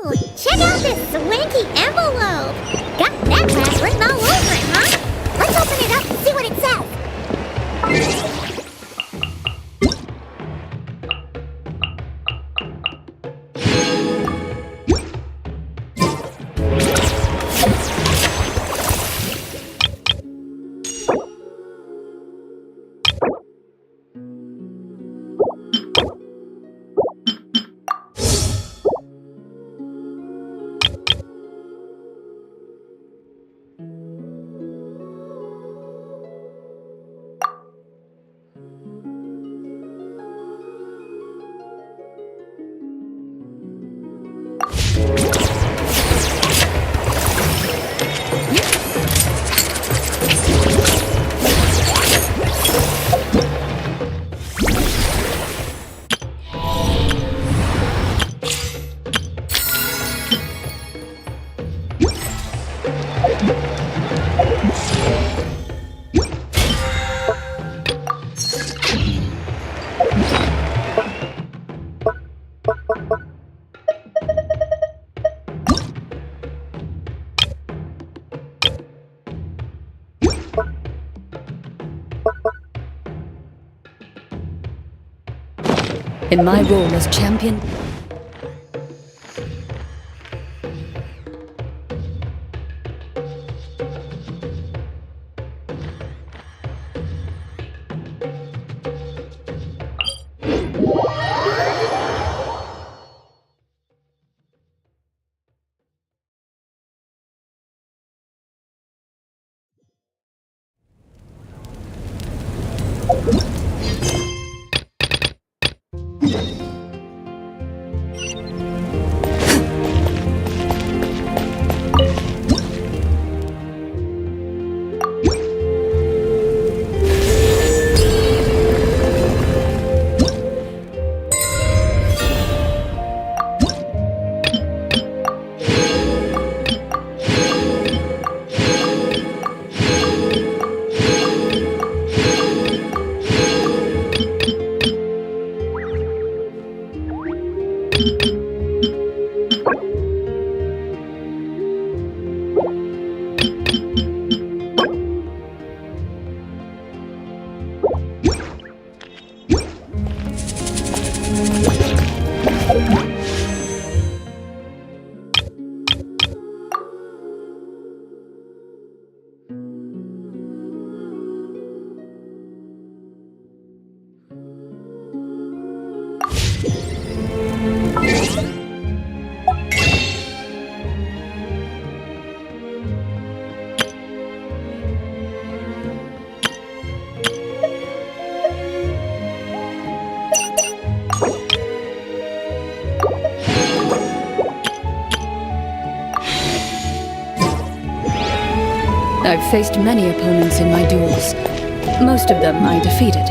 Ooh, check out this swanky envelope. Got that glass written all over it, huh? Let's open it up and see what it says. In my role as champion, I've faced many opponents in my duels. Most of them I defeated.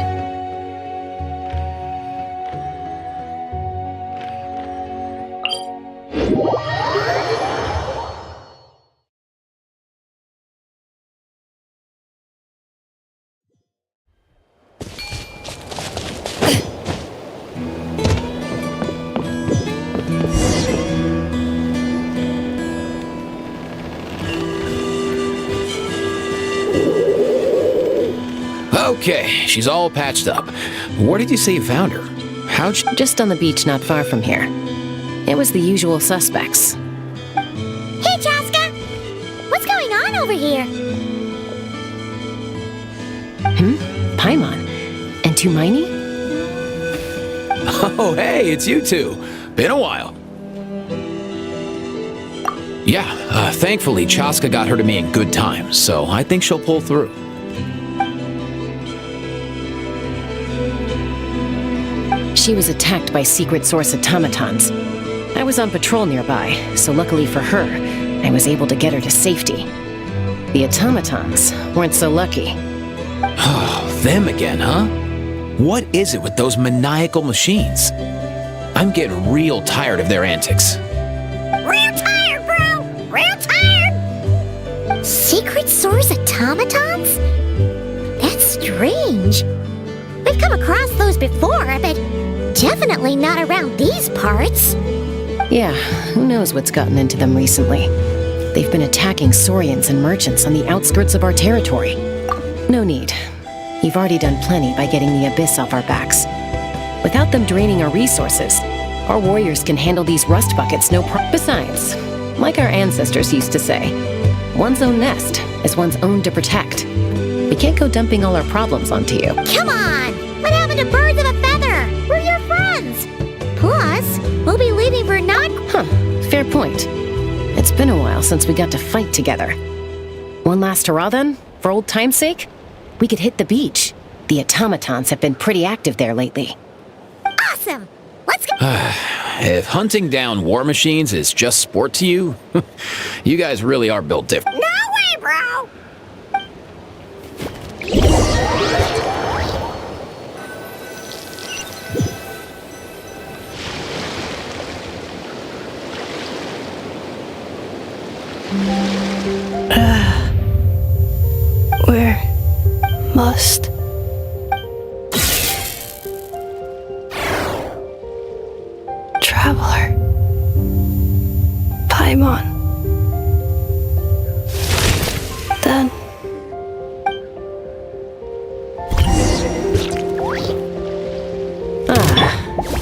Okay, she's all patched up. Where did you say you found her? How'd you— Just on the beach not far from here. It was the usual suspects. Hey, Chaska! What's going on over here? Paimon. And Tumaini? Oh, hey, it's you two. Been a while. Yeah, thankfully Chaska got her to me in good time, so I think she'll pull through. She was attacked by secret source automatons. I was on patrol nearby, so luckily for her, I was able to get her to safety. The automatons weren't so lucky. Oh, them again, huh? What is it with those maniacal machines? I'm getting real tired of their antics. Real tired, bro! Real tired! Secret source automatons? That's strange. We've come across those before, but definitely not around these parts. Yeah, who knows what's gotten into them recently. They've been attacking Saurians and merchants on the outskirts of our territory. No need. You've already done plenty by getting the Abyss off our backs. Without them draining our resources, our warriors can handle these rust buckets no problem. Besides, like our ancestors used to say, one's own nest is one's own to protect. We can't go dumping all our problems onto you. Come on! What happened to birds of a feather? We're your friends! Plus, we'll be leaving for not... Huh, fair point. It's been a while since we got to fight together. One last hurrah then, for old time's sake? We could hit the beach. The automatons have been pretty active there lately. Awesome! Let's go! If hunting down war machines is just sport to you, you guys really are built different. No way, bro! Where must traveler Paimon then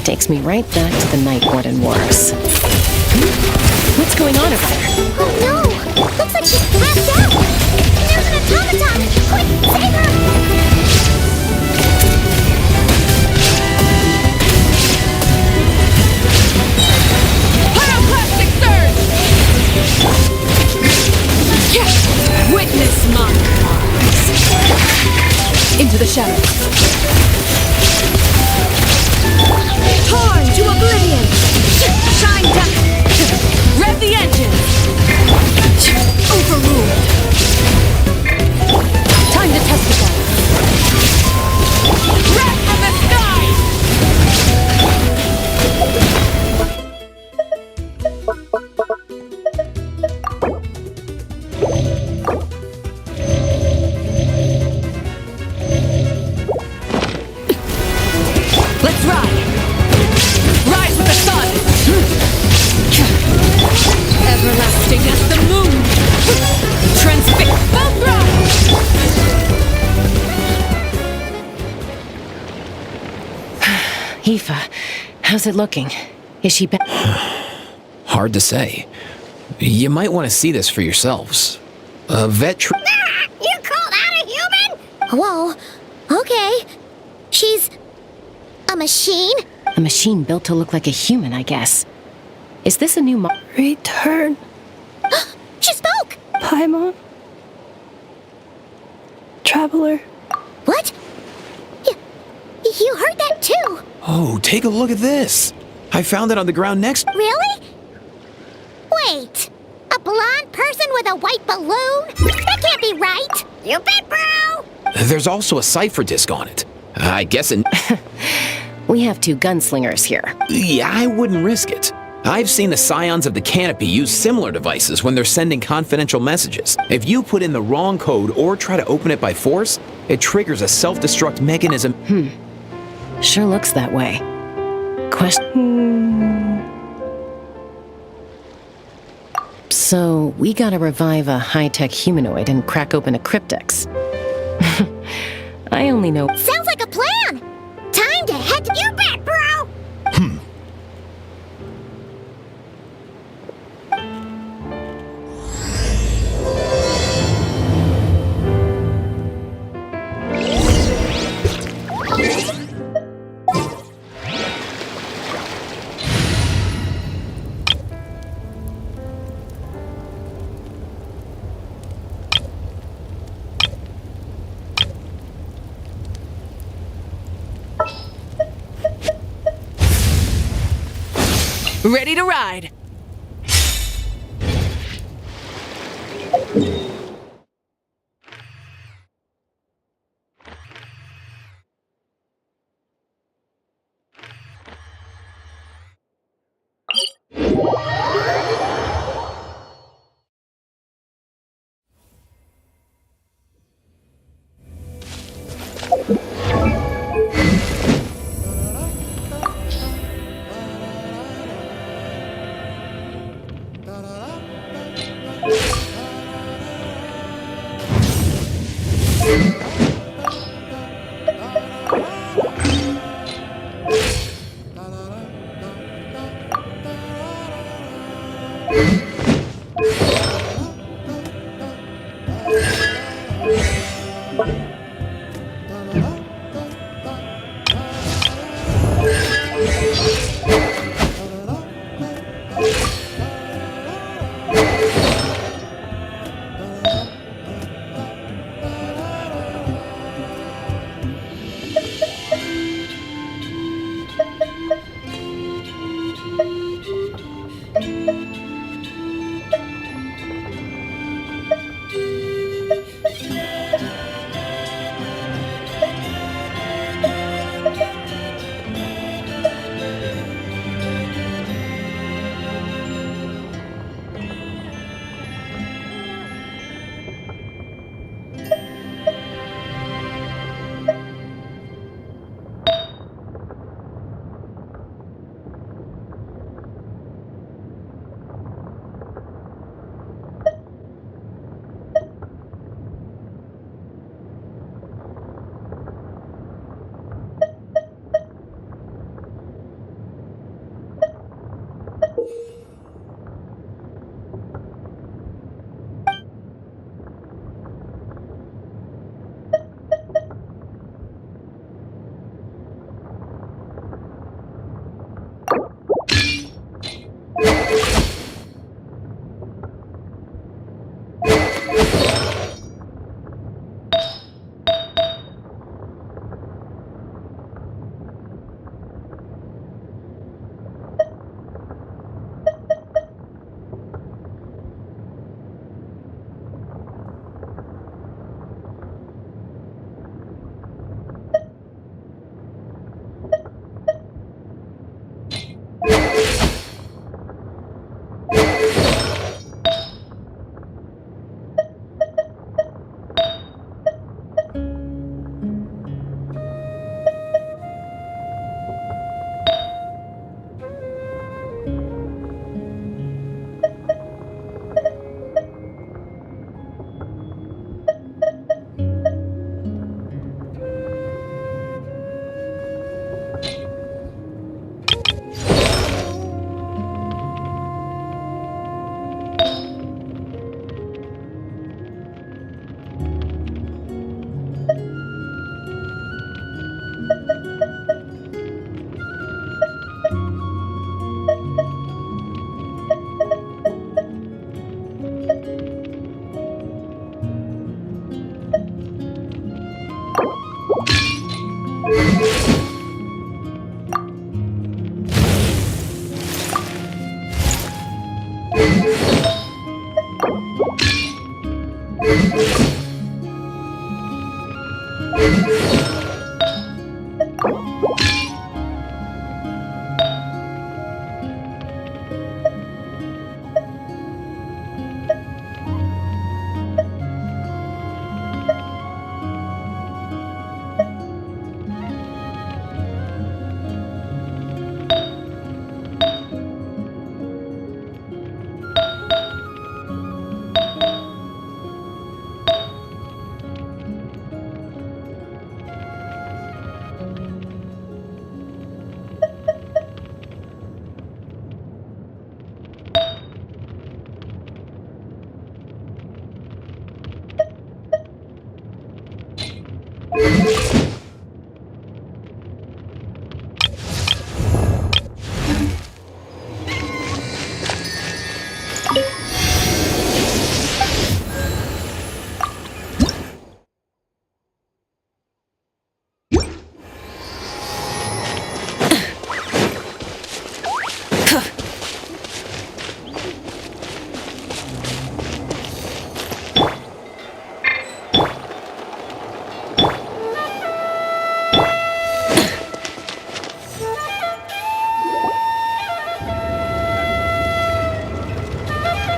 takes me right back to the Night Warden Wars. What's going on over there? Oh no! Looks like she's passed out! There's an automaton! Quick, save her! Pyroclastic surge! Witness my cries. Into the shadows. Torn to oblivion! Shine down! Rev the engine! Overruled! Time to testify! Wrath from the skies! Let's ride! Rise with the sun! Everlasting as the moon! Transfix both rise! Aoife, how's it looking? Is she back? Hard to say. You might want to see this for yourselves. A vet You call that a human? Whoa, okay. She's... a machine? A machine built to look like a human, I guess. Is this a new return She spoke! Paimon traveler. What? You heard that too? Oh, take a look at this. I found it on the ground next. Really? Wait, a blonde person with a white balloon? That can't be right. You bet, bro. There's also a cipher disc on it. I guess We have two gunslingers here. Yeah, I wouldn't risk it. I've seen the scions of the canopy use similar devices when they're sending confidential messages. If you put in the wrong code or try to open it by force, it triggers a self-destruct mechanism. Sure looks that way. Question. So, we gotta revive a high-tech humanoid and crack open a cryptex. I only know... Sounds like a plan. Time to head to... You bet, bro. Ready to ride!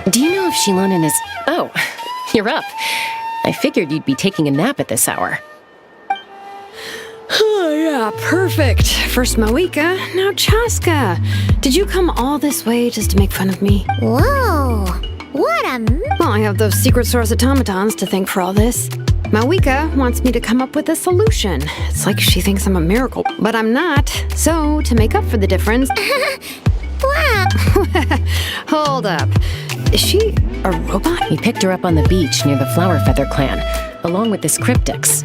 Do you know if Shilonen is... Oh, you're up. I figured you'd be taking a nap at this hour. Oh, yeah, perfect. First Moika, now Chaska. Did you come all this way just to make fun of me? Whoa, what a Well, I have those secret source automatons to thank for all this. Mawika wants me to come up with a solution. It's like she thinks I'm a miracle, but I'm not. So, to make up for the difference... Wow. Hold up. Is she a robot? We picked her up on the beach near the Flower Feather clan, along with this cryptex.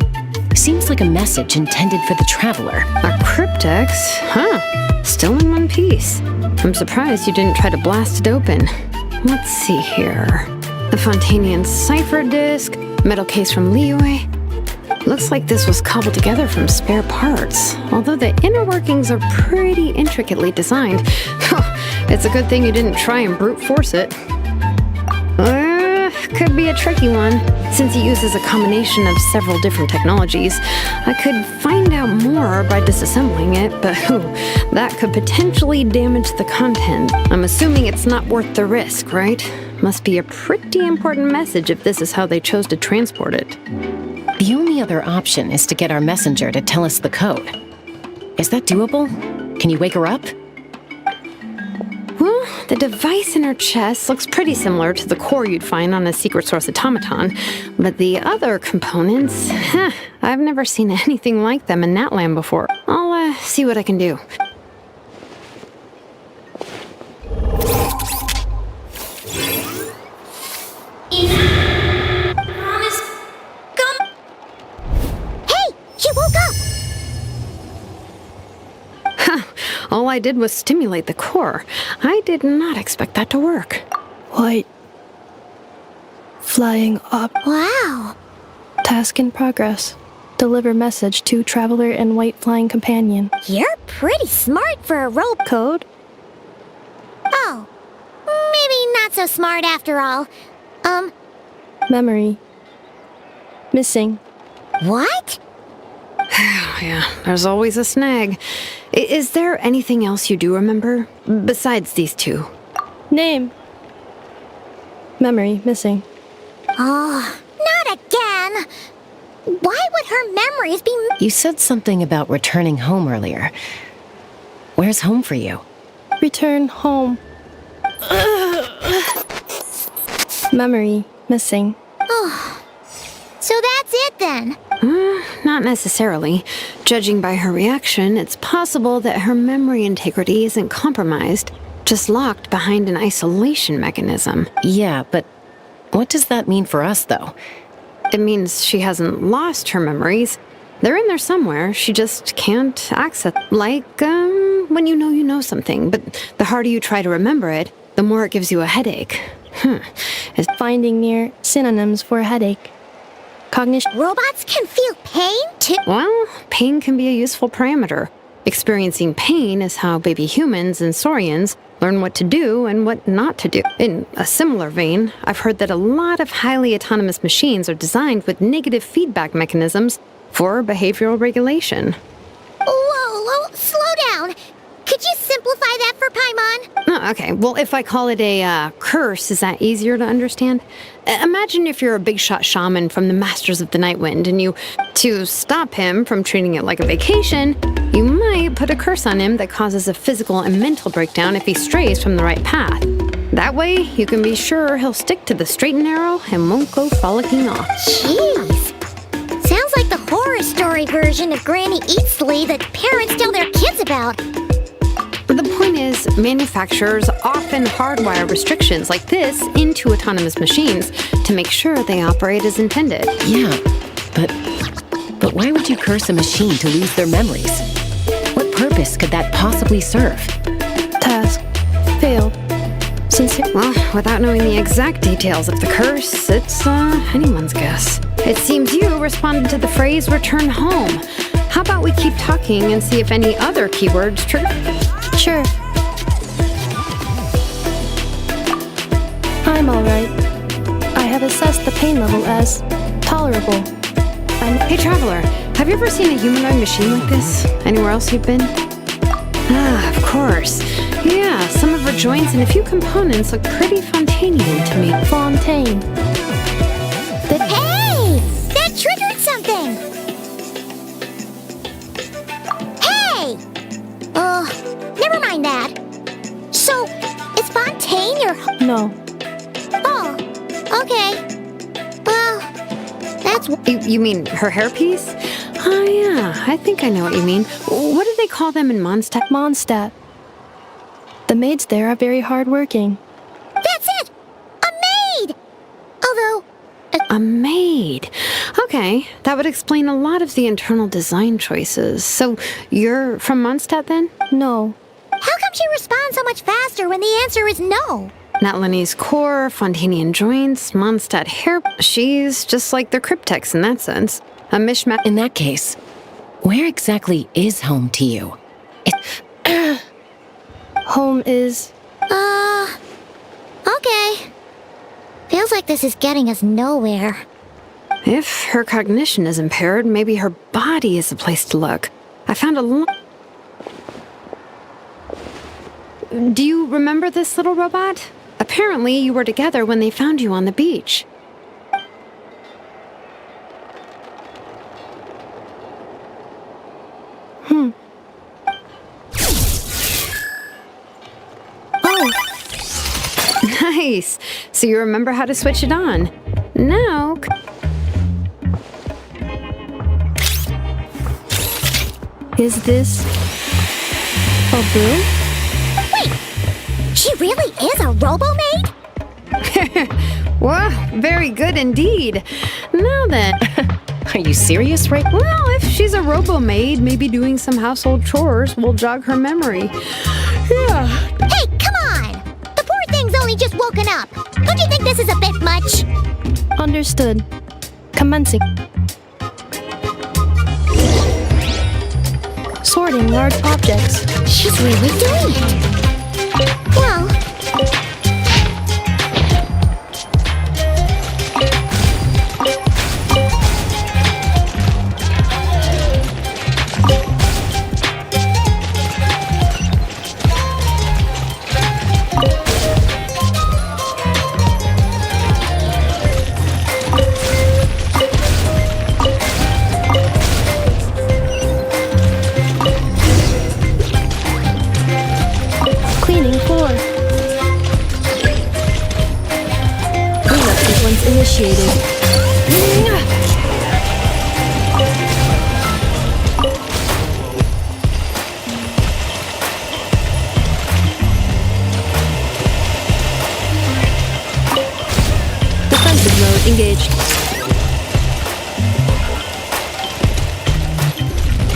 Seems like a message intended for the traveler. A cryptex? Huh. Still in one piece. I'm surprised you didn't try to blast it open. Let's see here. A Fontanian cipher disk, metal case from Liyue. Looks like this was cobbled together from spare parts, although the inner workings are pretty intricately designed. It's a good thing you didn't try and brute force it. Could be a tricky one. Since it uses a combination of several different technologies, I could find out more by disassembling it, but that could potentially damage the content. I'm assuming it's not worth the risk, right? Must be a pretty important message if this is how they chose to transport it. The only other option is to get our messenger to tell us the code. Is that doable? Can you wake her up? Well, the device in her chest looks pretty similar to the core you'd find on a secret source automaton, but the other components, I've never seen anything like them in Natlan before. I'll see what I can do. Hey, she woke up. All I did was stimulate the core. I did not expect that to work. White. Flying up. Wow. Task in progress. Deliver message to Traveler and White Flying Companion. You're pretty smart for a rope. Code? Oh, maybe not so smart after all. Memory. Missing. What? Yeah, there's always a snag. Is there anything else you do remember? Besides these two? Name. Memory. Missing. Oh, not again. Why would her memories be... You said something about returning home earlier. Where's home for you? Return home. Memory. Missing. Oh, so that's it then. Not necessarily. Judging by her reaction, it's possible that her memory integrity isn't compromised, just locked behind an isolation mechanism. Yeah, but what does that mean for us, though? It means she hasn't lost her memories. They're in there somewhere, she just can't access. Like, when you know something, but the harder you try to remember it, the more it gives you a headache. Finding near synonyms for headache. Cognition. Robots can feel pain too. Well, pain can be a useful parameter. Experiencing pain is how baby humans and saurians learn what to do and what not to do. In a similar vein, I've heard that a lot of highly autonomous machines are designed with negative feedback mechanisms for behavioral regulation. Whoa, slow down. Could you simplify Okay. Well, if I call it a curse, is that easier to understand? Imagine if you're a big shot shaman from the Masters of the Nightwind, and to stop him from treating it like a vacation, you might put a curse on him that causes a physical and mental breakdown if he strays from the right path. That way, you can be sure he'll stick to the straight and narrow and won't go frolicking off. Jeez. Sounds like the horror story version of Granny Eatsley that parents tell their kids about. The point is, manufacturers often hardwire restrictions like this into autonomous machines to make sure they operate as intended. Yeah, but why would you curse a machine to lose their memories? What purpose could that possibly serve? Task failed. Well, without knowing the exact details of the curse, it's anyone's guess. It seems you responded to the phrase "return home." How about we keep talking and see if any other keywords trigger? Sure. I'm alright. I have assessed the pain level as tolerable. Hey, Traveler, have you ever seen a humanoid machine like this? Anywhere else you've been? Ah, of course. Yeah, some of her joints and a few components look pretty Fontanian to me. Fontaine. Hey! That triggered something! Hey! Never mind that. So, is Fontaine your... No. Oh, okay. Well, that's... You mean her hairpiece? Oh, yeah, I think I know what you mean. What do they call them in Mondstadt? Mondstadt. The maids there are very hardworking. That's it! A maid! Although... A maid. Okay, that would explain a lot of the internal design choices. So, you're from Mondstadt then? No. How come she responds so much faster when the answer is no? Natlanese core, Fontanian joints, Mondstadt hair. She's just like the Cryptex in that sense. A mishmash. In that case, where exactly is home to you? Home is... Okay. Feels like this is getting us nowhere. If her cognition is impaired, maybe her body is the place to look. I found a Do you remember this little robot? Apparently, you were together when they found you on the beach. Oh! Nice! So you remember how to switch it on. Now... Is this... a broom? She really is a robo-maid? Well, very good indeed. Now then... Are you serious right now? Well, if she's a robo-maid, maybe doing some household chores will jog her memory. Yeah. Hey, come on! The poor thing's only just woken up. Don't you think this is a bit much? Understood. Commencing. Sorting large objects. She's really doing it. Well... Cleaning floor. Cleanup sequence initiated. Defensive mode engaged.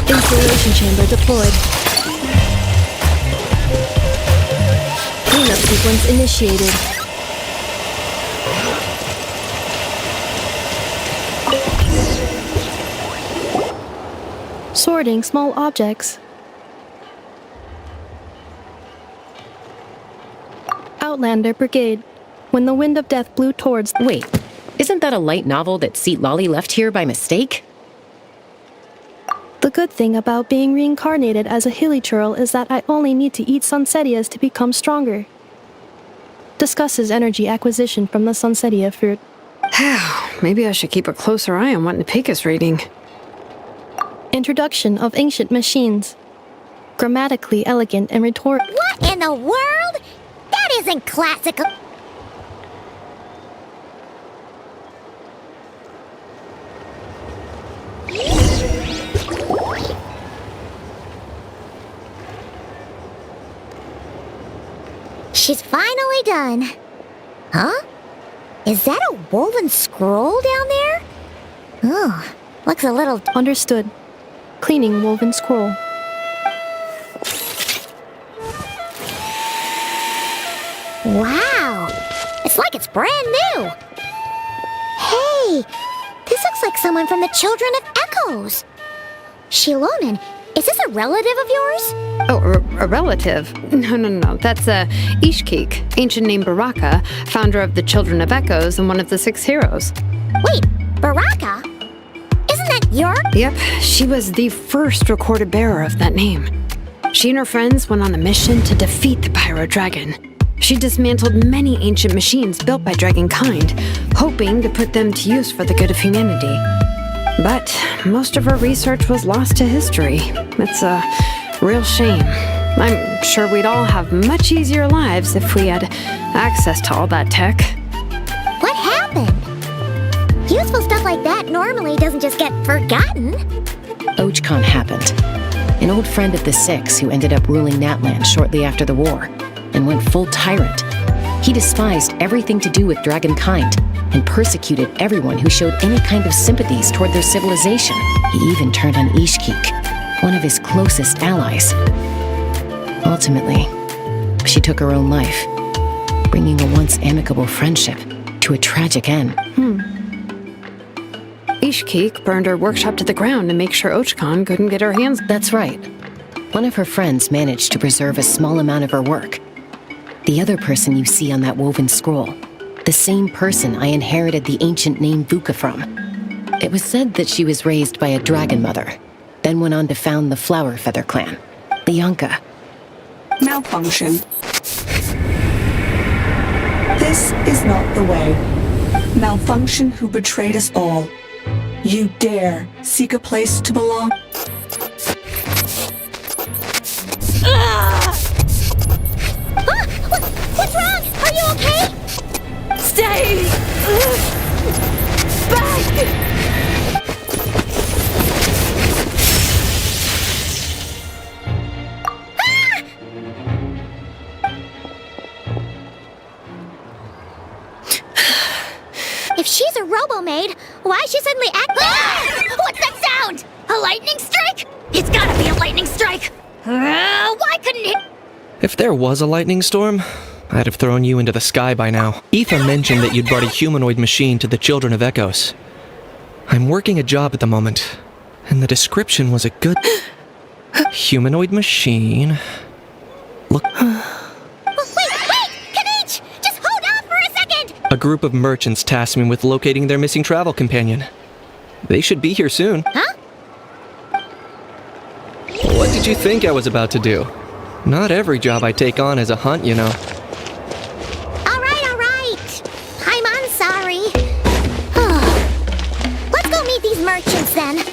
Incineration chamber deployed. Cleanup sequence initiated. Sorting small objects. Outlander Brigade. When the wind of death blew towards... Wait, isn't that a light novel that Seat Lolly left here by mistake? The good thing about being reincarnated as a hilly churl is that I only need to eat sunsetias to become stronger. Discusses energy acquisition from the Sunsetia fruit. Maybe I should keep a closer eye on what Nepika's reading. Introduction of ancient machines. Grammatically elegant and rhetorical. What in the world? That isn't classical. She's finally done. Huh? Is that a woven scroll down there? Oh, looks a little... Understood. Cleaning woven scroll. Wow! It's like it's brand new! Hey! This looks like someone from the Children of Echoes! Shilonen, is this a relative of yours? Oh, a relative? No. That's Ishkik, ancient name Baraka, founder of the Children of Echoes and one of the 6 heroes. Wait, Baraka? Isn't that your... Yep, she was the first recorded bearer of that name. She and her friends went on a mission to defeat the Pyro Dragon. She dismantled many ancient machines built by Dragonkind, hoping to put them to use for the good of humanity. But most of her research was lost to history. It's a real shame. I'm sure we'd all have much easier lives if we had access to all that tech. What happened? Useful stuff like that normally doesn't just get forgotten. Ochkon happened. An old friend of the 6 who ended up ruling Natland shortly after the war, and went full tyrant. He despised everything to do with Dragonkind, and persecuted everyone who showed any kind of sympathies toward their civilization. He even turned on Ishkik, one of his closest allies. Ultimately, she took her own life, bringing a once amicable friendship to a tragic end. Ishkik burned her workshop to the ground to make sure Ochkon couldn't get her hands... That's right. One of her friends managed to preserve a small amount of her work. The other person you see on that woven scroll, the same person I inherited the ancient name Vuka from. It was said that she was raised by a dragon mother, then went on to found the Flower Feather clan, Lianka. Malfunction. This is not the way. Malfunction who betrayed us all. You dare seek a place to belong? What's wrong? Are you okay? Stay back! If she's a robo-maid, why is she suddenly What's that sound? A lightning strike? It's gotta be a lightning strike! Why couldn't it... If there was a lightning storm, I'd have thrown you into the sky by now. Aoife mentioned that you'd brought a humanoid machine to the Children of Echoes. I'm working a job at the moment, and the description was a good... humanoid machine... Look... Wait! Kanich! Just hold on for a second! A group of merchants tasked me with locating their missing travel companion. They should be here soon. Huh? What did you think I was about to do? Not every job I take on is a hunt, you know. All right. I'm sorry. Let's go meet these merchants then.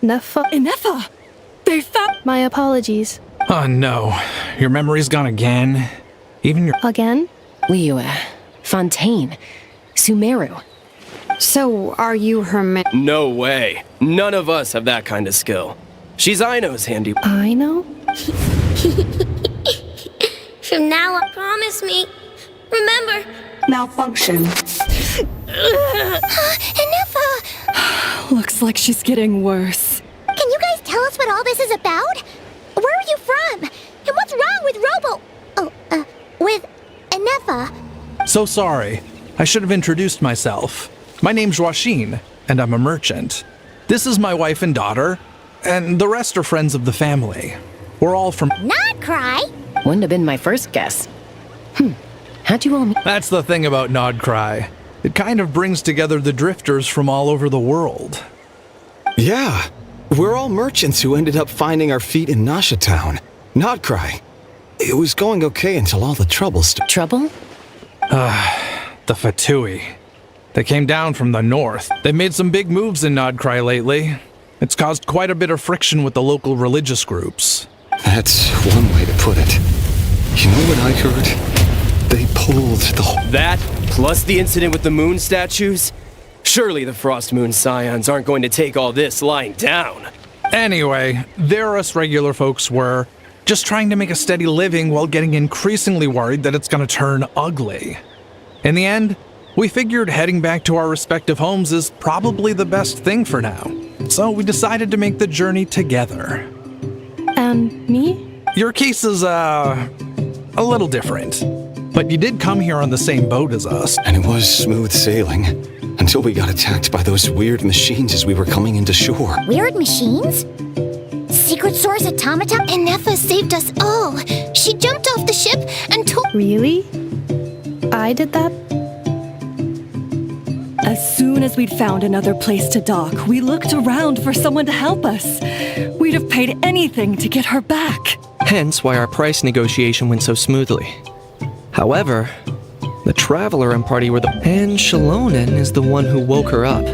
Nefa? Inefa! They found. My apologies. Oh no, your memory's gone again. Even your. Again? Liyue, Fontaine, Sumeru. So, are you her No way. None of us have that kind of skill. She's Aino's handy. I know? From now on, promise me. Remember. Malfunction. Enough. Looks like she's getting worse. Can you guys tell us what all this is about? Where are you from? And what's wrong with with Enefa? So sorry. I should have introduced myself. My name's Joachine, and I'm a merchant. This is my wife and daughter, and the rest are friends of the family. We're all from. Not cry. Wouldn't have been my first guess. How'd you all meet? That's the thing about Nod Cry. It kind of brings together the drifters from all over the world. Yeah, we're all merchants who ended up finding our feet in Nasha Town. Nod Cry. It was going okay until all the trouble started. Trouble? The Fatui. They came down from the north. They've made some big moves in Nod Cry lately. It's caused quite a bit of friction with the local religious groups. That's one way to put it. You know what I heard? They pulled the whole... That, plus the incident with the moon statues? Surely the Frost Moon Scions aren't going to take all this lying down. Anyway, there us regular folks were just trying to make a steady living while getting increasingly worried that it's going to turn ugly. In the end, we figured heading back to our respective homes is probably the best thing for now. So we decided to make the journey together. And me? Your case is, a little different. But you did come here on the same boat as us. And it was smooth sailing, until we got attacked by those weird machines as we were coming into shore. Weird machines? Secret source automaton? Enefa saved us all. She jumped off the ship and told... Really? I did that? As soon as we'd found another place to dock, we looked around for someone to help us. We'd have paid anything to get her back. Hence why our price negotiation went so smoothly. However, the Traveler and party were the... And Shalonen is the one who woke her up.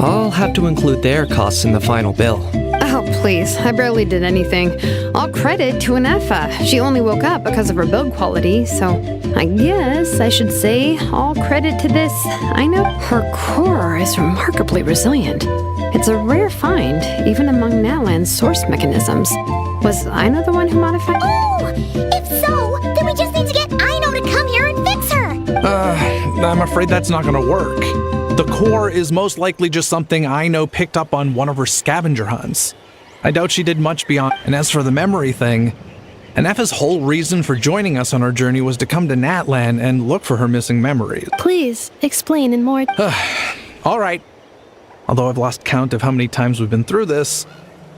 I'll have to include their costs in the final bill. Oh, please. I barely did anything. All credit to Enefa. She only woke up because of her build quality, so I guess I should say all credit to this. I know her core is remarkably resilient. It's a rare find, even among Nalan's source mechanisms. Was Aino the one who modified? Oh! If so, then we just need to get Aino to come here and fix her! I'm afraid that's not gonna work. The core is most likely just something Aino picked up on one of her scavenger hunts. I doubt she did much beyond. And as for the memory thing, Enefa's whole reason for joining us on our journey was to come to Natlan and look for her missing memories. Please, explain in more... All right. Although I've lost count of how many times we've been through this,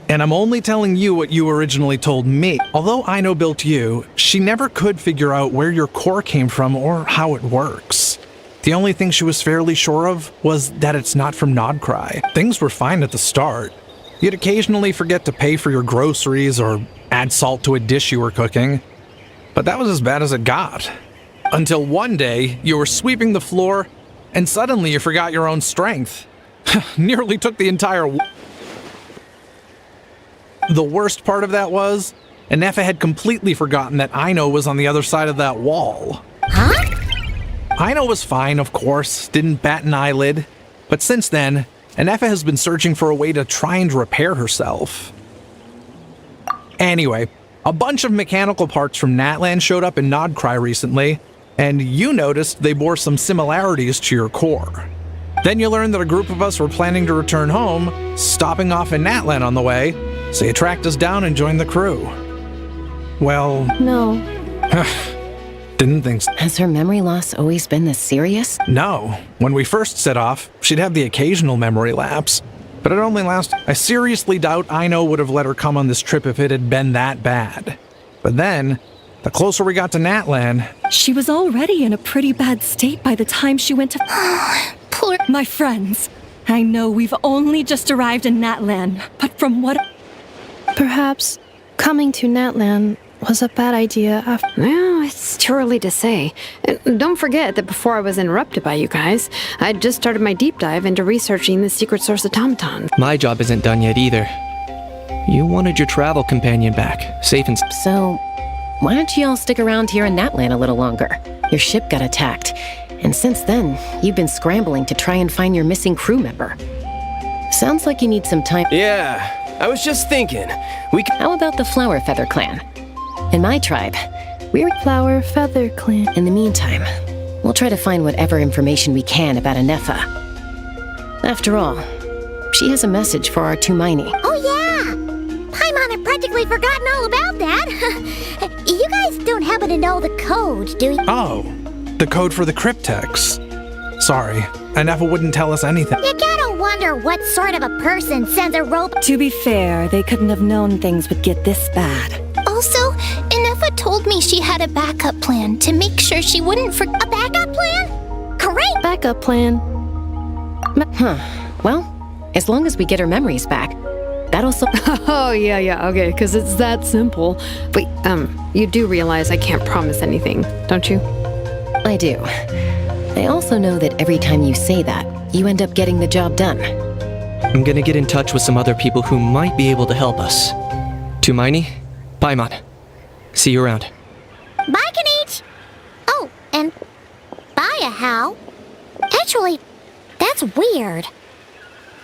and I'm only telling you what you originally told me. Although Aino built you, she never could figure out where your core came from or how it works. The only thing she was fairly sure of was that it's not from Nodcry. Things were fine at the start. You'd occasionally forget to pay for your groceries or add salt to a dish you were cooking. But that was as bad as it got. Until one day, you were sweeping the floor, and suddenly you forgot your own strength. Nearly took the entire... The worst part of that was, Enefa had completely forgotten that Aino was on the other side of that wall. Huh? Aino was fine, of course, didn't bat an eyelid. But since then, Enefa has been searching for a way to try and repair herself. Anyway, a bunch of mechanical parts from Natlan showed up in Nodcry recently, and you noticed they bore some similarities to your core. Then you learned that a group of us were planning to return home, stopping off in Natlan on the way, so you tracked us down and joined the crew. Well... No. Didn't think so. Has her memory loss always been this serious? No. When we first set off, she'd have the occasional memory lapse, but it only lasted. I seriously doubt Aino would have let her come on this trip if it had been that bad. But then, the closer we got to Natlan... She was already in a pretty bad state by the time she went to... Poor... My friends, I know we've only just arrived in Natlan, but from what... Perhaps coming to Natlan was a bad idea after... Well, it's too early to say. Don't forget that before I was interrupted by you guys, I'd just started my deep dive into researching the secret source automaton. My job isn't done yet either. You wanted your travel companion back, safe and... So, why don't you all stick around here in Natlan a little longer? Your ship got attacked, and since then, you've been scrambling to try and find your missing crew member. Sounds like you need some time. Yeah, I was just thinking. How about the Flower Feather Clan? In my tribe, we're... Flower Feather Clan. In the meantime, we'll try to find whatever information we can about Anefa. After all, she has a message for our Tumaini. Oh yeah! Paimon had practically forgotten all about that. You guys don't happen to know the code, do you? Oh, the code for the cryptex. Sorry, Anefa wouldn't tell us anything. You gotta wonder what sort of a person sends a robot. To be fair, they couldn't have known things would get this bad. Also, Anefa told me she had a backup plan to make sure she wouldn't forget. A backup plan? Great! Backup plan. Well, as long as we get her memories back, that'll... Oh, yeah, okay, because it's that simple. Wait, you do realize I can't promise anything, don't you? I do. I also know that every time you say that, you end up getting the job done. I'm gonna get in touch with some other people who might be able to help us. Tumaini, Paimon. See you around. Bye, Kanich! Oh, and bye, Ahau. Actually, that's weird.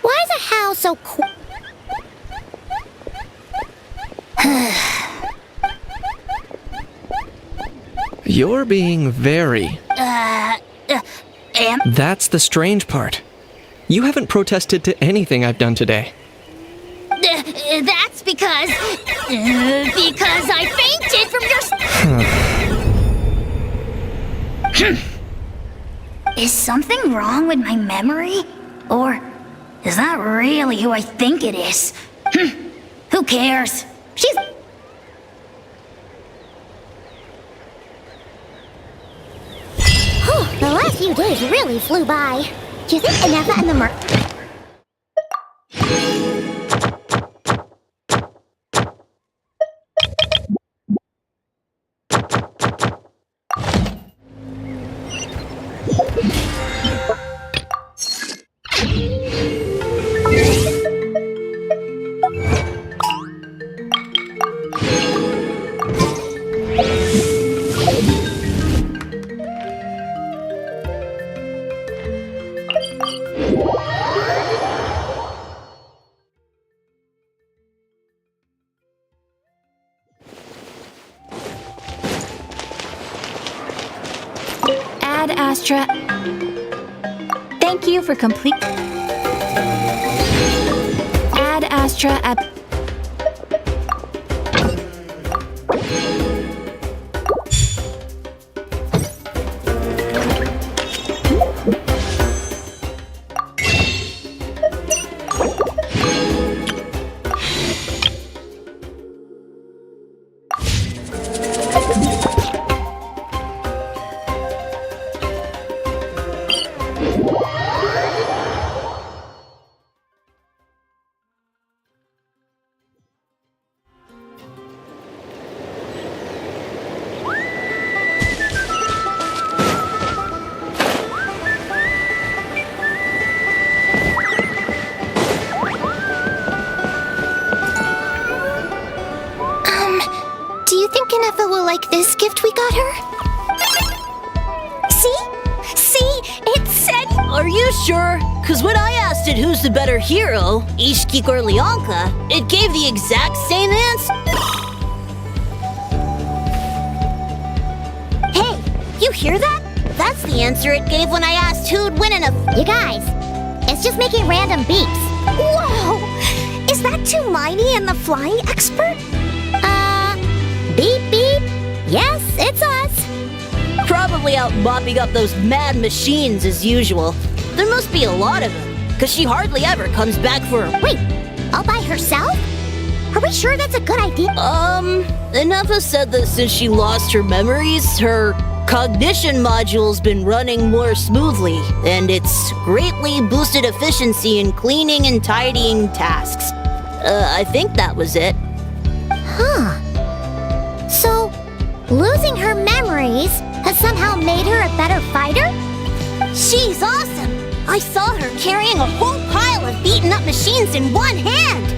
Why is Ahau so cool? You're being very... That's the strange part. You haven't protested to anything I've done today. That's because I fainted from your... Is something wrong with my memory? Or is that really who I think it is? Who cares? She's... The last few days really flew by. Do you think Anefa and the Ad Astra. Thank you for complete. Ad Astra at. Do you think Anefa will like this gift we got her? See? It said... Are you sure? Because when I asked it who's the better hero, Ishkik or Leonka, it gave the exact same answer. Hey, you hear that? That's the answer it gave when I asked who'd win in a... You guys, it's just making random beeps. Whoa! Is that Tumaini and the flying expert? Beep beep. Yes, it's us. Probably out mopping up those mad machines as usual. There must be a lot of them, because she hardly ever comes back for a... Wait, all by herself? Are we sure that's a good idea? Anefa said that since she lost her memories, her cognition module's been running more smoothly, and it's greatly boosted efficiency in cleaning and tidying tasks. I think that was it. Huh. So, losing her memories has somehow made her a better fighter? She's awesome! I saw her carrying a whole pile of beaten up machines in one hand!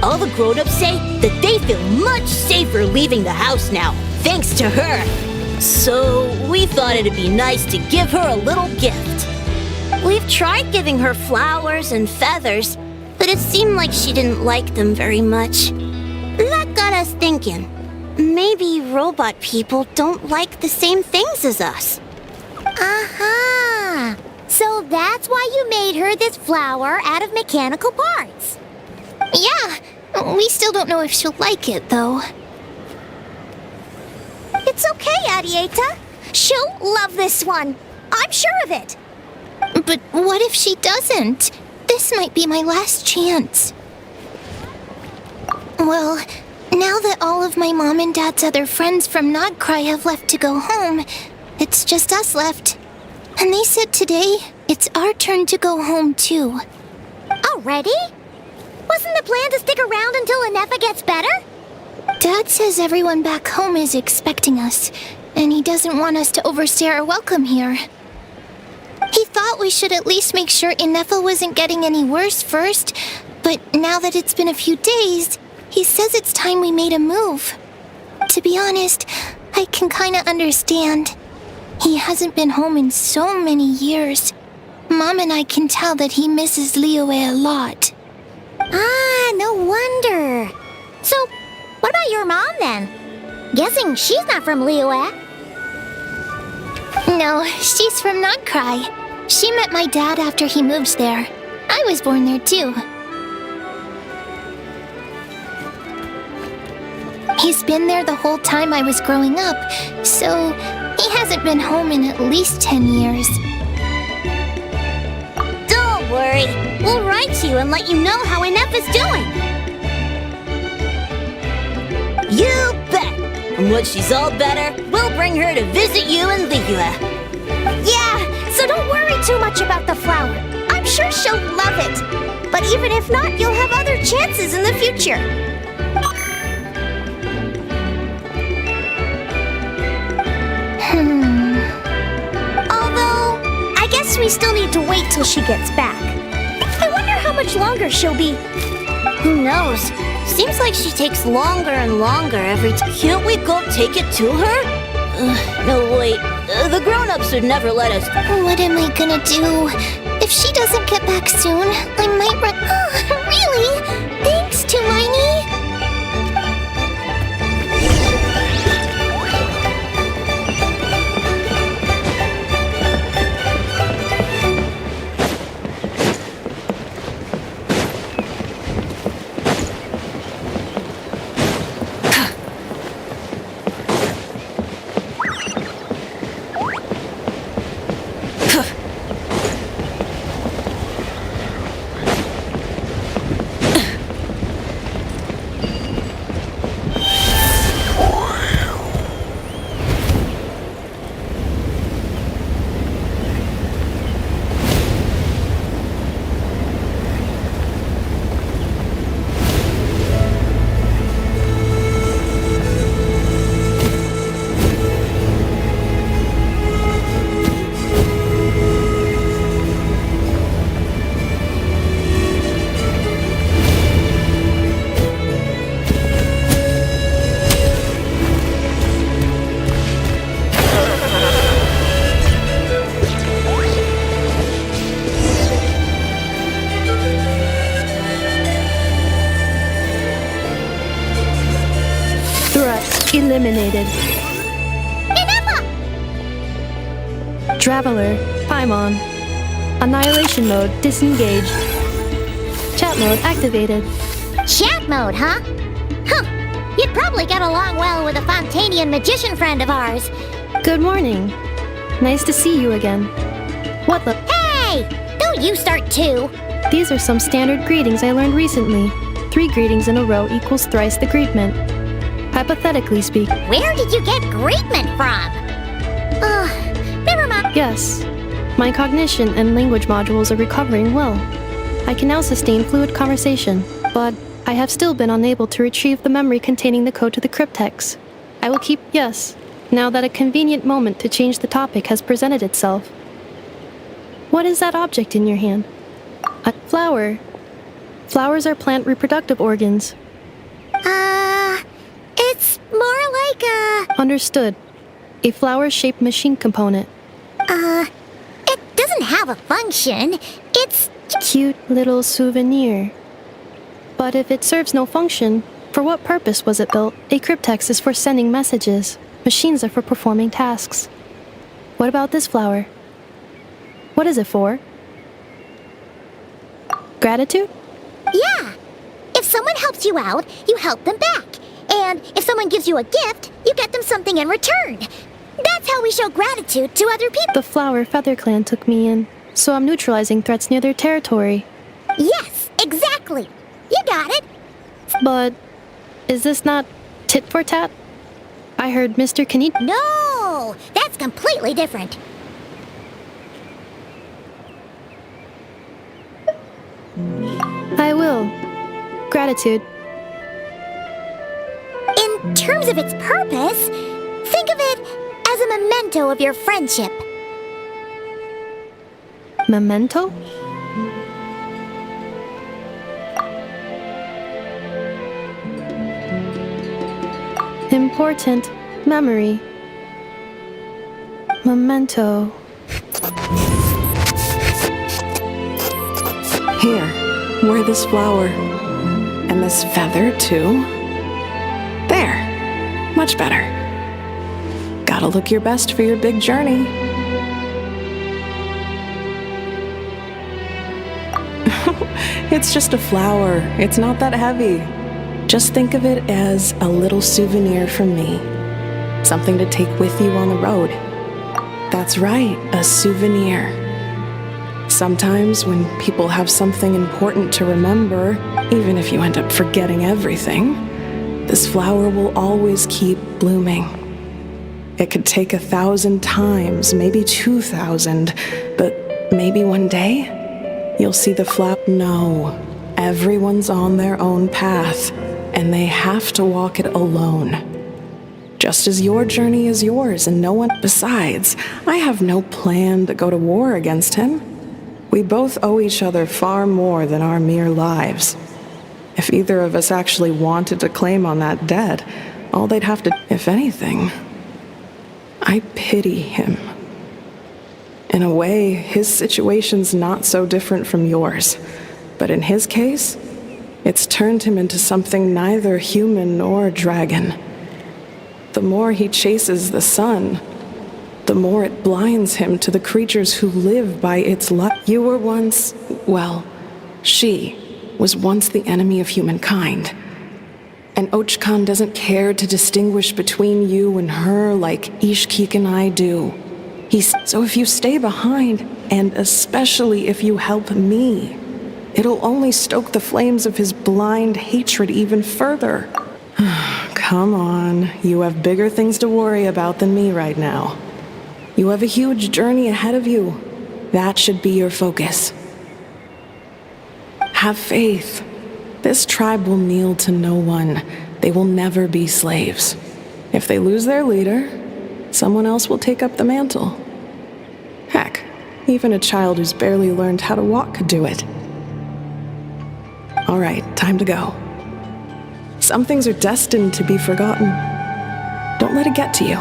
All the grown-ups say that they feel much safer leaving the house now, thanks to her. So we thought it'd be nice to give her a little gift. We've tried giving her flowers and feathers, but it seemed like she didn't like them very much. That got us thinking. Maybe robot people don't like the same things as us. Aha! So that's why you made her this flower out of mechanical parts. Yeah, we still don't know if she'll like it, though. It's okay, Arieta. She'll love this one. I'm sure of it. But what if she doesn't? This might be my last chance. Well, now that all of my mom and dad's other friends from Nodcry have left to go home, it's just us left. And they said today, it's our turn to go home too. Already? Wasn't the plan to stick around until Anefa gets better? Dad says everyone back home is expecting us, and he doesn't want us to overstay our welcome here. He thought we should at least make sure Anefa wasn't getting any worse first, but now that it's been a few days, he says it's time we made a move. To be honest, I can kinda understand. He hasn't been home in so many years. Mom and I can tell that he misses Liyue a lot. Ah, no wonder. So, what about your mom then? Guessing she's not from Liyue. No, she's from Nodcry. She met my dad after he moved there. I was born there too. He's been there the whole time I was growing up, so he hasn't been home in at least 10 years. Don't worry. We'll write to you and let you know how Anefa's doing. You bet. And when she's all better, we'll bring her to visit you in Liyue. Yeah, so don't worry too much about the flower. I'm sure she'll love it. But even if not, you'll have other chances in the future. Although, I guess we still need to wait till she gets back. I wonder how much longer she'll be. Who knows? Seems like she takes longer and longer every time. Can't we go take it to her? No, wait. The grown-ups would never let us. What am I gonna do? If she doesn't get back soon, I might run. Oh, really? Thanks, Tumaini. Eliminated. Anefa! Traveler, Paimon. Annihilation mode disengaged. Chat mode activated. Chat mode, huh? Huh. You'd probably get along well with a Fontanian magician friend of ours. Good morning. Nice to see you again. What the? Hey! Don't you start too! These are some standard greetings I learned recently. 3 greetings in a row equals thrice the greetment. Hypothetically speak. Where did you get greetment from? Never mind. Yes. My cognition and language modules are recovering well. I can now sustain fluid conversation, but I have still been unable to retrieve the memory containing the code to the cryptex. I will keep yes, now that a convenient moment to change the topic has presented itself. What is that object in your hand? A flower. Flowers are plant reproductive organs. It's more like a... Understood. A flower-shaped machine component. It doesn't have a function. It's... Cute little souvenir. But if it serves no function, for what purpose was it built? A cryptex is for sending messages. Machines are for performing tasks. What about this flower? What is it for? Gratitude? Yeah. If someone helps you out, you help them back. And if someone gives you a gift, you get them something in return. That's how we show gratitude to other people. The Flower Feather Clan took me in, so I'm neutralizing threats near their territory. Yes, exactly. You got it. But is this not tit for tat? I heard Mr. Kanit. No, that's completely different. I will. Gratitude. In terms of its purpose, think of it as a memento of your friendship. Memento? Important memory. Memento. Here, wear this flower. And this feather, too. There. Much better. Gotta look your best for your big journey. It's just a flower. It's not that heavy. Just think of it as a little souvenir from me. Something to take with you on the road. That's right, a souvenir. Sometimes when people have something important to remember, even if you end up forgetting everything, this flower will always keep blooming. It could take 1,000 times, maybe 2,000, but maybe one day you'll see the flower. No, everyone's on their own path, and they have to walk it alone. Just as your journey is yours and no one. Besides, I have no plan to go to war against him. We both owe each other far more than our mere lives. If either of us actually wanted to claim on that debt, all they'd have to, if anything, I pity him. In a way, his situation's not so different from yours. But in his case, it's turned him into something neither human nor dragon. The more he chases the sun, the more it blinds him to the creatures who live by its light. You were once, well, she was once the enemy of humankind. And Ochkan doesn't care to distinguish between you and her like Ishkik and I do. So if you stay behind, and especially if you help me, it'll only stoke the flames of his blind hatred even further. Come on, you have bigger things to worry about than me right now. You have a huge journey ahead of you. That should be your focus. Have faith. This tribe will kneel to no one. They will never be slaves. If they lose their leader, someone else will take up the mantle. Heck, even a child who's barely learned how to walk could do it. All right, time to go. Some things are destined to be forgotten. Don't let it get to you.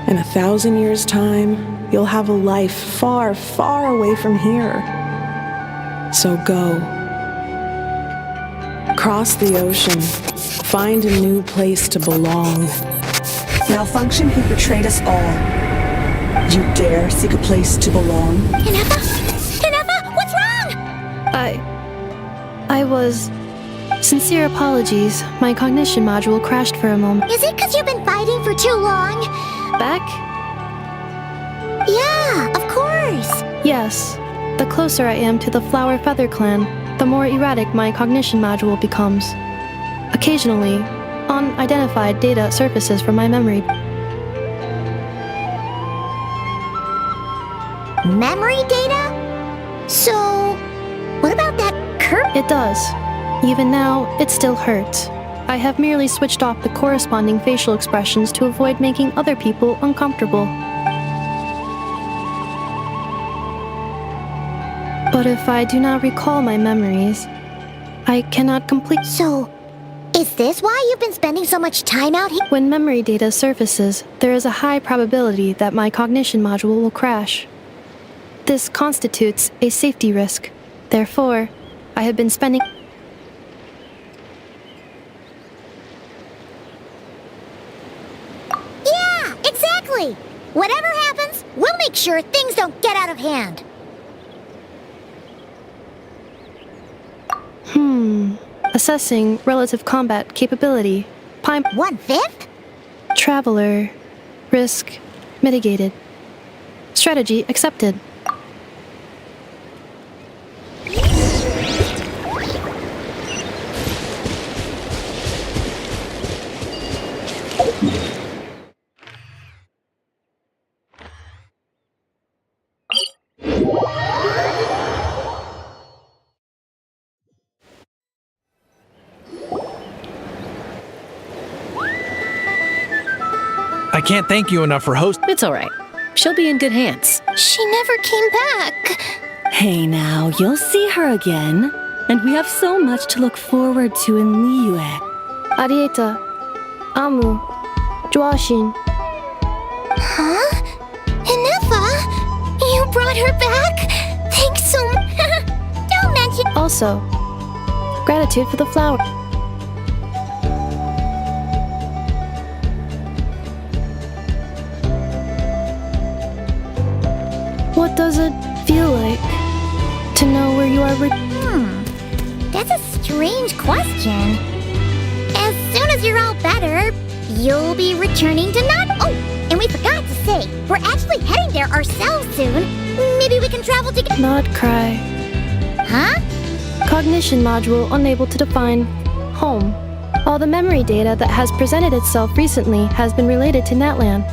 In 1,000 years' time, you'll have a life far, far away from here. So go. Cross the ocean. Find a new place to belong. Malfunction who betrayed us all. You dare seek a place to belong? Inefa, what's wrong? I was... Sincere apologies. My cognition module crashed for a moment. Is it because you've been fighting for too long? Back? Yeah, of course. Yes. The closer I am to the Flower Feather Clan, the more erratic my cognition module becomes. Occasionally, unidentified data surfaces from my memory. Memory data? So, what about that curve? It does. Even now, it still hurts. I have merely switched off the corresponding facial expressions to avoid making other people uncomfortable. But if I do not recall my memories, I cannot complete. So, is this why you've been spending so much time out here? When memory data surfaces, there is a high probability that my cognition module will crash. This constitutes a safety risk. Therefore, I have been spending... Yeah, exactly! Whatever happens, we'll make sure things don't get out of hand. Assessing relative combat capability. 1/5? Traveler. Risk mitigated. Strategy accepted. I can't thank you enough for hosting. It's all right. She'll be in good hands. She never came back. Hey now, you'll see her again. And we have so much to look forward to in Liyue. Arieta. Amu. Joashin. Huh? Inefa? You brought her back? Thanks so much. Don't mention... Also, gratitude for the flower. What does it feel like to know where you are? That's a strange question. As soon as you're all better, you'll be returning to Oh, and we forgot to say, we're actually heading there ourselves soon. Maybe we can travel together. Not cry. Huh? Cognition module unable to define home. All the memory data that has presented itself recently has been related to Natlan.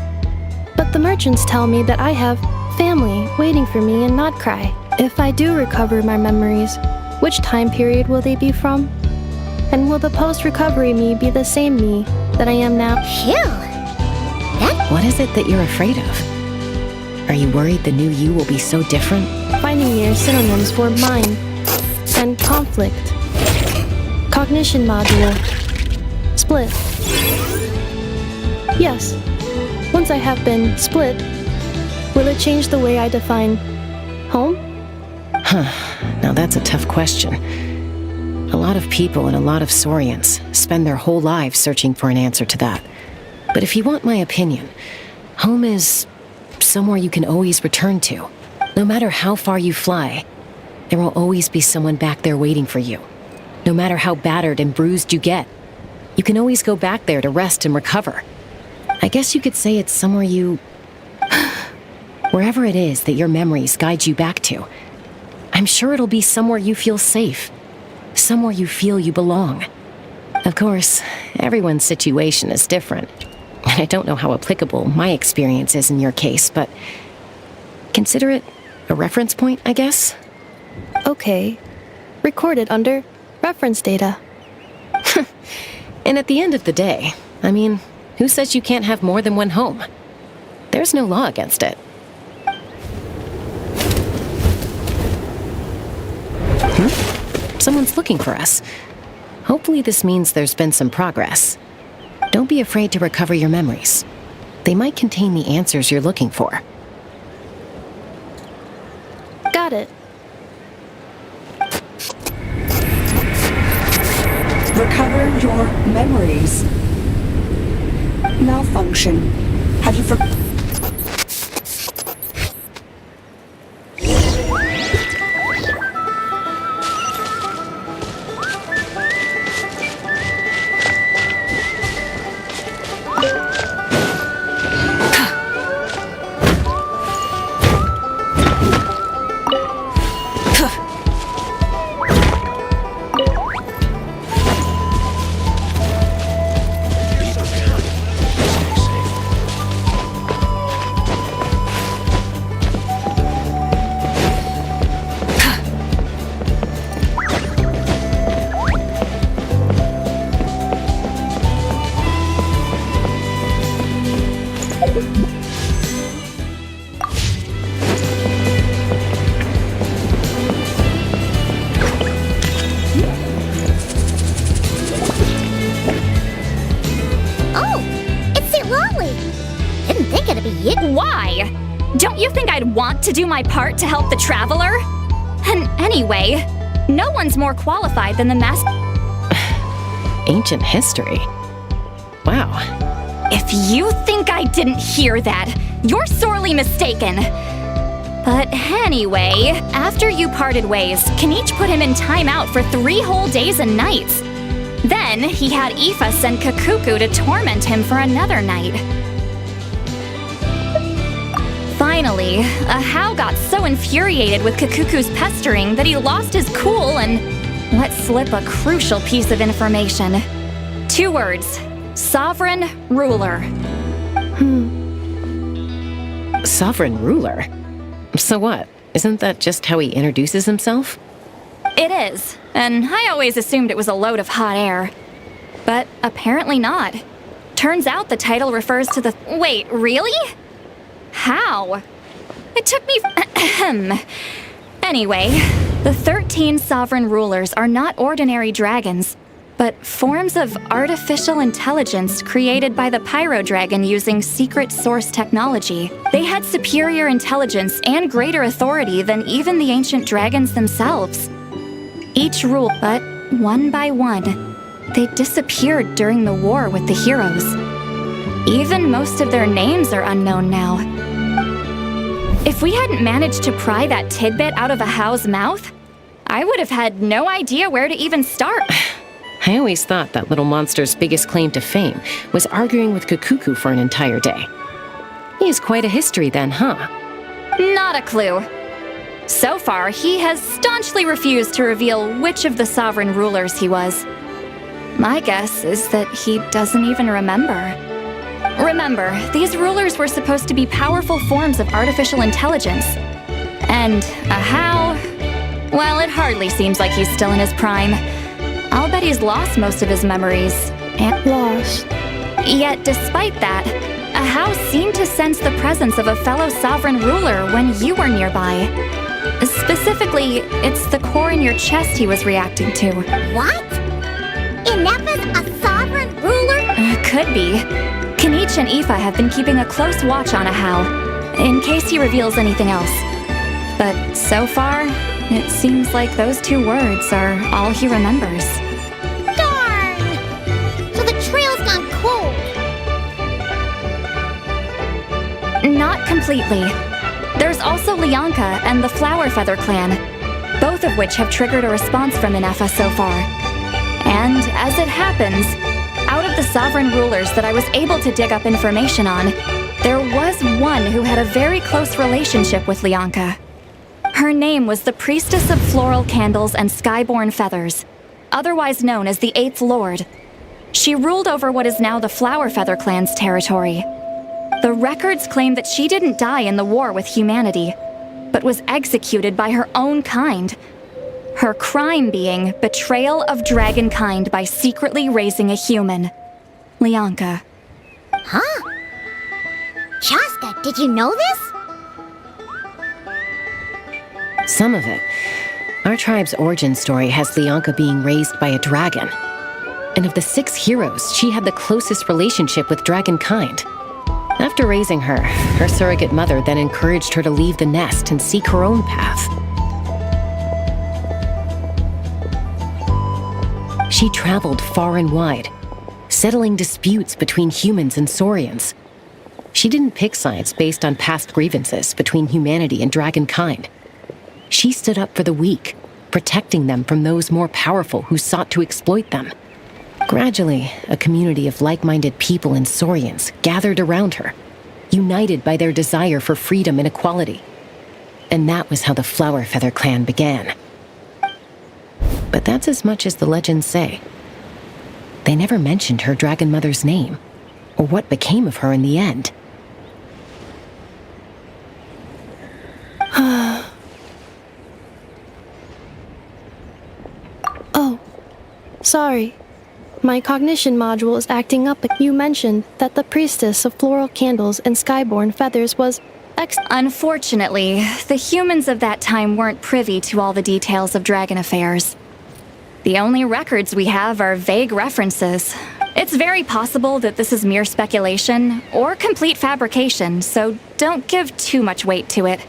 But the merchants tell me that I have family waiting for me in Not Cry. If I do recover my memories, which time period will they be from? And will the post-recovery me be the same me that I am now? Phew! What is it that you're afraid of? Are you worried the new you will be so different? Finding near synonyms for mine and conflict. Cognition module. Split. Yes. Once I have been split, will it change the way I define home? Now that's a tough question. A lot of people and a lot of Saurians spend their whole lives searching for an answer to that. But if you want my opinion, home is somewhere you can always return to. No matter how far you fly, there will always be someone back there waiting for you. No matter how battered and bruised you get, you can always go back there to rest and recover. I guess you could say it's somewhere you... Wherever it is that your memories guide you back to, I'm sure it'll be somewhere you feel safe. Somewhere you feel you belong. Of course, everyone's situation is different. And I don't know how applicable my experience is in your case, but consider it a reference point, I guess? Okay. Recorded under reference data. And at the end of the day, I mean, who says you can't have more than one home? There's no law against it. Someone's looking for us. Hopefully this means there's been some progress. Don't be afraid to recover your memories. They might contain the answers you're looking for. Got it. Recover your memories. Malfunction. Have you idiot. Why? Don't you think I'd want to do my part to help the traveler? And anyway, no one's more qualified than the master. Ancient history? Wow. If you think I didn't hear that, you're sorely mistaken. But anyway, after you parted ways, Kanich put him in timeout for 3 whole days and nights. Then he had Aoife send Kakuku to torment him for another night. Finally, Ahau got so infuriated with Kakuku's pestering that he lost his cool and let slip a crucial piece of information. 2 words. Sovereign Ruler. Sovereign Ruler? So what? Isn't that just how he introduces himself? It is, and I always assumed it was a load of hot air. But apparently not. Turns out the title refers to the... Wait, really? How? It took me... Anyway, the 13 sovereign rulers are not ordinary dragons, but forms of artificial intelligence created by the Pyro Dragon using secret source technology. They had superior intelligence and greater authority than even the ancient dragons themselves. Each ruled, but one by one, they disappeared during the war with the heroes. Even most of their names are unknown now. If we hadn't managed to pry that tidbit out of Ahau's mouth, I would have had no idea where to even start. I always thought that little monster's biggest claim to fame was arguing with Kakuku for an entire day. He has quite a history then, huh? Not a clue. So far, he has staunchly refused to reveal which of the sovereign rulers he was. My guess is that he doesn't even remember. Remember, these rulers were supposed to be powerful forms of artificial intelligence. And Ahau, well, it hardly seems like he's still in his prime. I'll bet he's lost most of his memories. And lost. Yet, despite that, Ahau seemed to sense the presence of a fellow sovereign ruler when you were nearby. Specifically, it's the core in your chest he was reacting to. What? Ineppa's a sovereign ruler? Could be. Kanich and Aoife have been keeping a close watch on Ahau, in case he reveals anything else. But so far, it seems like those 2 words are all he remembers. Darn! So the trail's gone cold. Not completely. There's also Lianka and the Flower Feather clan, both of which have triggered a response from Ineppa so far. And as it happens, out of the sovereign rulers that I was able to dig up information on, there was one who had a very close relationship with Lianka. Her name was the Priestess of Floral Candles and Skyborn Feathers, otherwise known as the 8th Lord. She ruled over what is now the Flower Feather clan's territory. The records claim that she didn't die in the war with humanity, but was executed by her own kind. Her crime being betrayal of dragonkind by secretly raising a human. Lianka. Huh? Shaska, did you know this? Some of it. Our tribe's origin story has Lianka being raised by a dragon. And of the 6 heroes, she had the closest relationship with dragonkind. After raising her, her surrogate mother then encouraged her to leave the nest and seek her own path. She traveled far and wide, settling disputes between humans and Saurians. She didn't pick sides based on past grievances between humanity and dragonkind. She stood up for the weak, protecting them from those more powerful who sought to exploit them. Gradually, a community of like-minded people and Saurians gathered around her, united by their desire for freedom and equality. And that was how the Flower Feather clan began. But that's as much as the legends say. They never mentioned her dragon mother's name, or what became of her in the end. Oh, sorry. My cognition module is acting up. You mentioned that the Priestess of Floral Candles and Skyborn Feathers was Unfortunately, the humans of that time weren't privy to all the details of dragon affairs. The only records we have are vague references, It's very possible that this is mere speculation or complete fabrication, so don't give too much weight to it.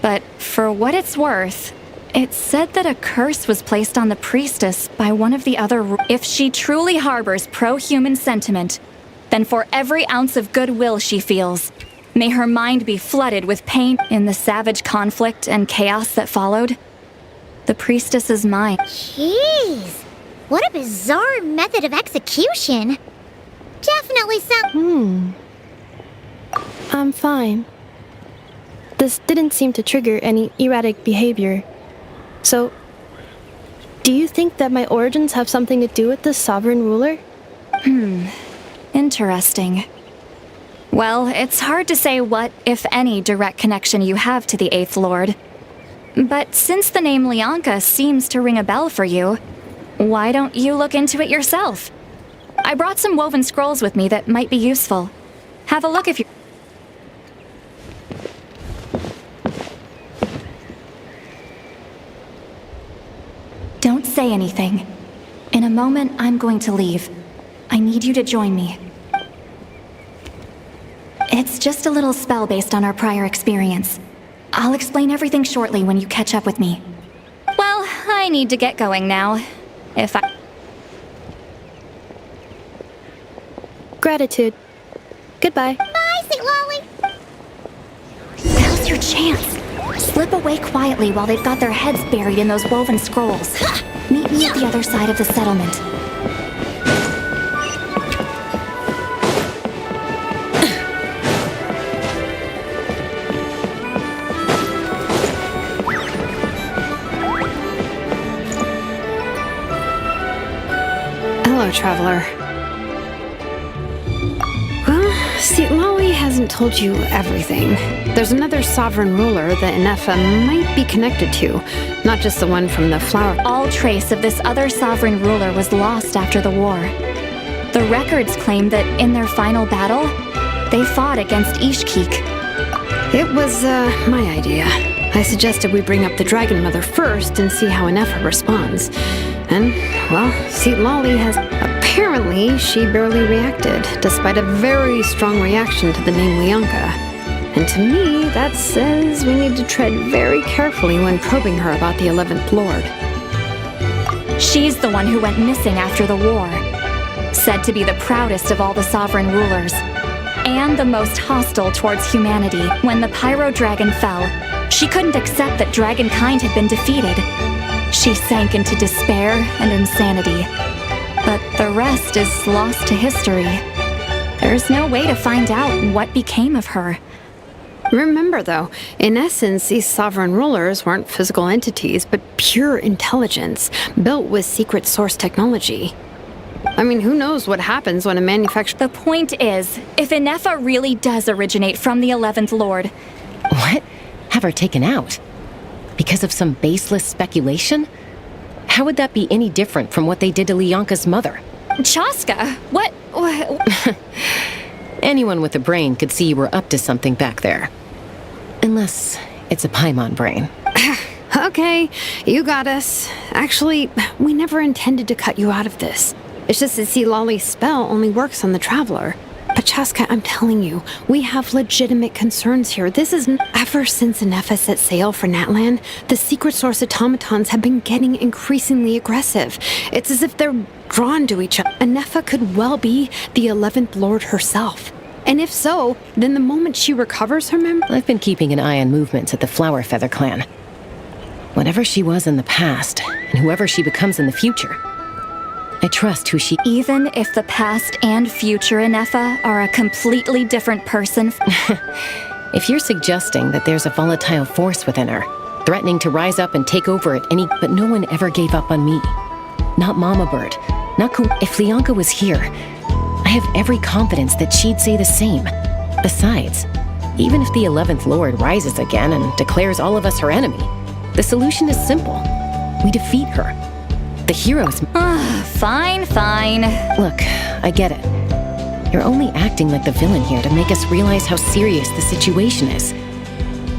But for what it's worth, it's said that a curse was placed on the priestess by one of the other. If she truly harbors pro-human sentiment, then for every ounce of goodwill she feels, may her mind be flooded with pain. In the savage conflict and chaos that followed, the priestess's mind. Jeez, what a bizarre method of execution. Definitely some. I'm fine. This didn't seem to trigger any erratic behavior. So, do you think that my origins have something to do with this sovereign ruler? Interesting. Well, it's hard to say what, if any, direct connection you have to the Eighth Lord. But since the name Lianka seems to ring a bell for you, why don't you look into it yourself? I brought some woven scrolls with me that might be useful. Have a look if you... Don't say anything. In a moment, I'm going to leave. I need you to join me. It's just a little spell based on our prior experience. I'll explain everything shortly when you catch up with me. Well, I need to get going now. Gratitude. Goodbye. Bye, St. Lolly. Now's your chance. Slip away quietly while they've got their heads buried in those woven scrolls. Meet me at the other side of the settlement. Hello, traveler. Well, see, Lolly hasn't told you everything. There's another sovereign ruler that Inefa might be connected to, not just the one from the flower. All trace of this other sovereign ruler was lost after the war. The records claim that in their final battle, they fought against Ishkik. It was, my idea. I suggested we bring up the Dragon Mother first and see how Inefa responds. And, well, see, Lolly has... Apparently, she barely reacted, despite a very strong reaction to the name Lianka. And to me, that says we need to tread very carefully when probing her about the 11th Lord. She's the one who went missing after the war. Said to be the proudest of all the sovereign rulers. And the most hostile towards humanity. When the Pyro Dragon fell, she couldn't accept that dragonkind had been defeated. She sank into despair and insanity. But the rest is lost to history. There's no way to find out what became of her. Remember, though, in essence, these sovereign rulers weren't physical entities, but pure intelligence, built with secret source technology. I mean, who knows what happens when a manufacturer... The point is, if Inefa really does originate from the 11th Lord... What? Have her taken out? Because of some baseless speculation? How would that be any different from what they did to Lianka's mother? Chaska, what? Anyone with a brain could see you were up to something back there. Unless it's a Paimon brain. Okay, you got us. Actually, we never intended to cut you out of this. It's just that, see, Lolly's spell only works on the Traveler. But Chaska, I'm telling you, we have legitimate concerns here. This is... Ever since Inefa set sail for Natlan, the secret source automatons have been getting increasingly aggressive. It's as if they're drawn to each other. Inefa could well be the 11th Lord herself. And if so, then the moment she recovers her memory... I've been keeping an eye on movements at the Flower Feather clan. Whatever she was in the past, and whoever she becomes in the future, I trust who she... Even if the past and future Inefa are a completely different person... If you're suggesting that there's a volatile force within her, threatening to rise up and take over at any... But no one ever gave up on me. Not Mama Bird. Not Ku... If Lianka was here, I have every confidence that she'd say the same. Besides, even if the 11th Lord rises again and declares all of us her enemy, the solution is simple. We defeat her. The heroes... Fine, fine. Look, I get it. You're only acting like the villain here to make us realize how serious the situation is.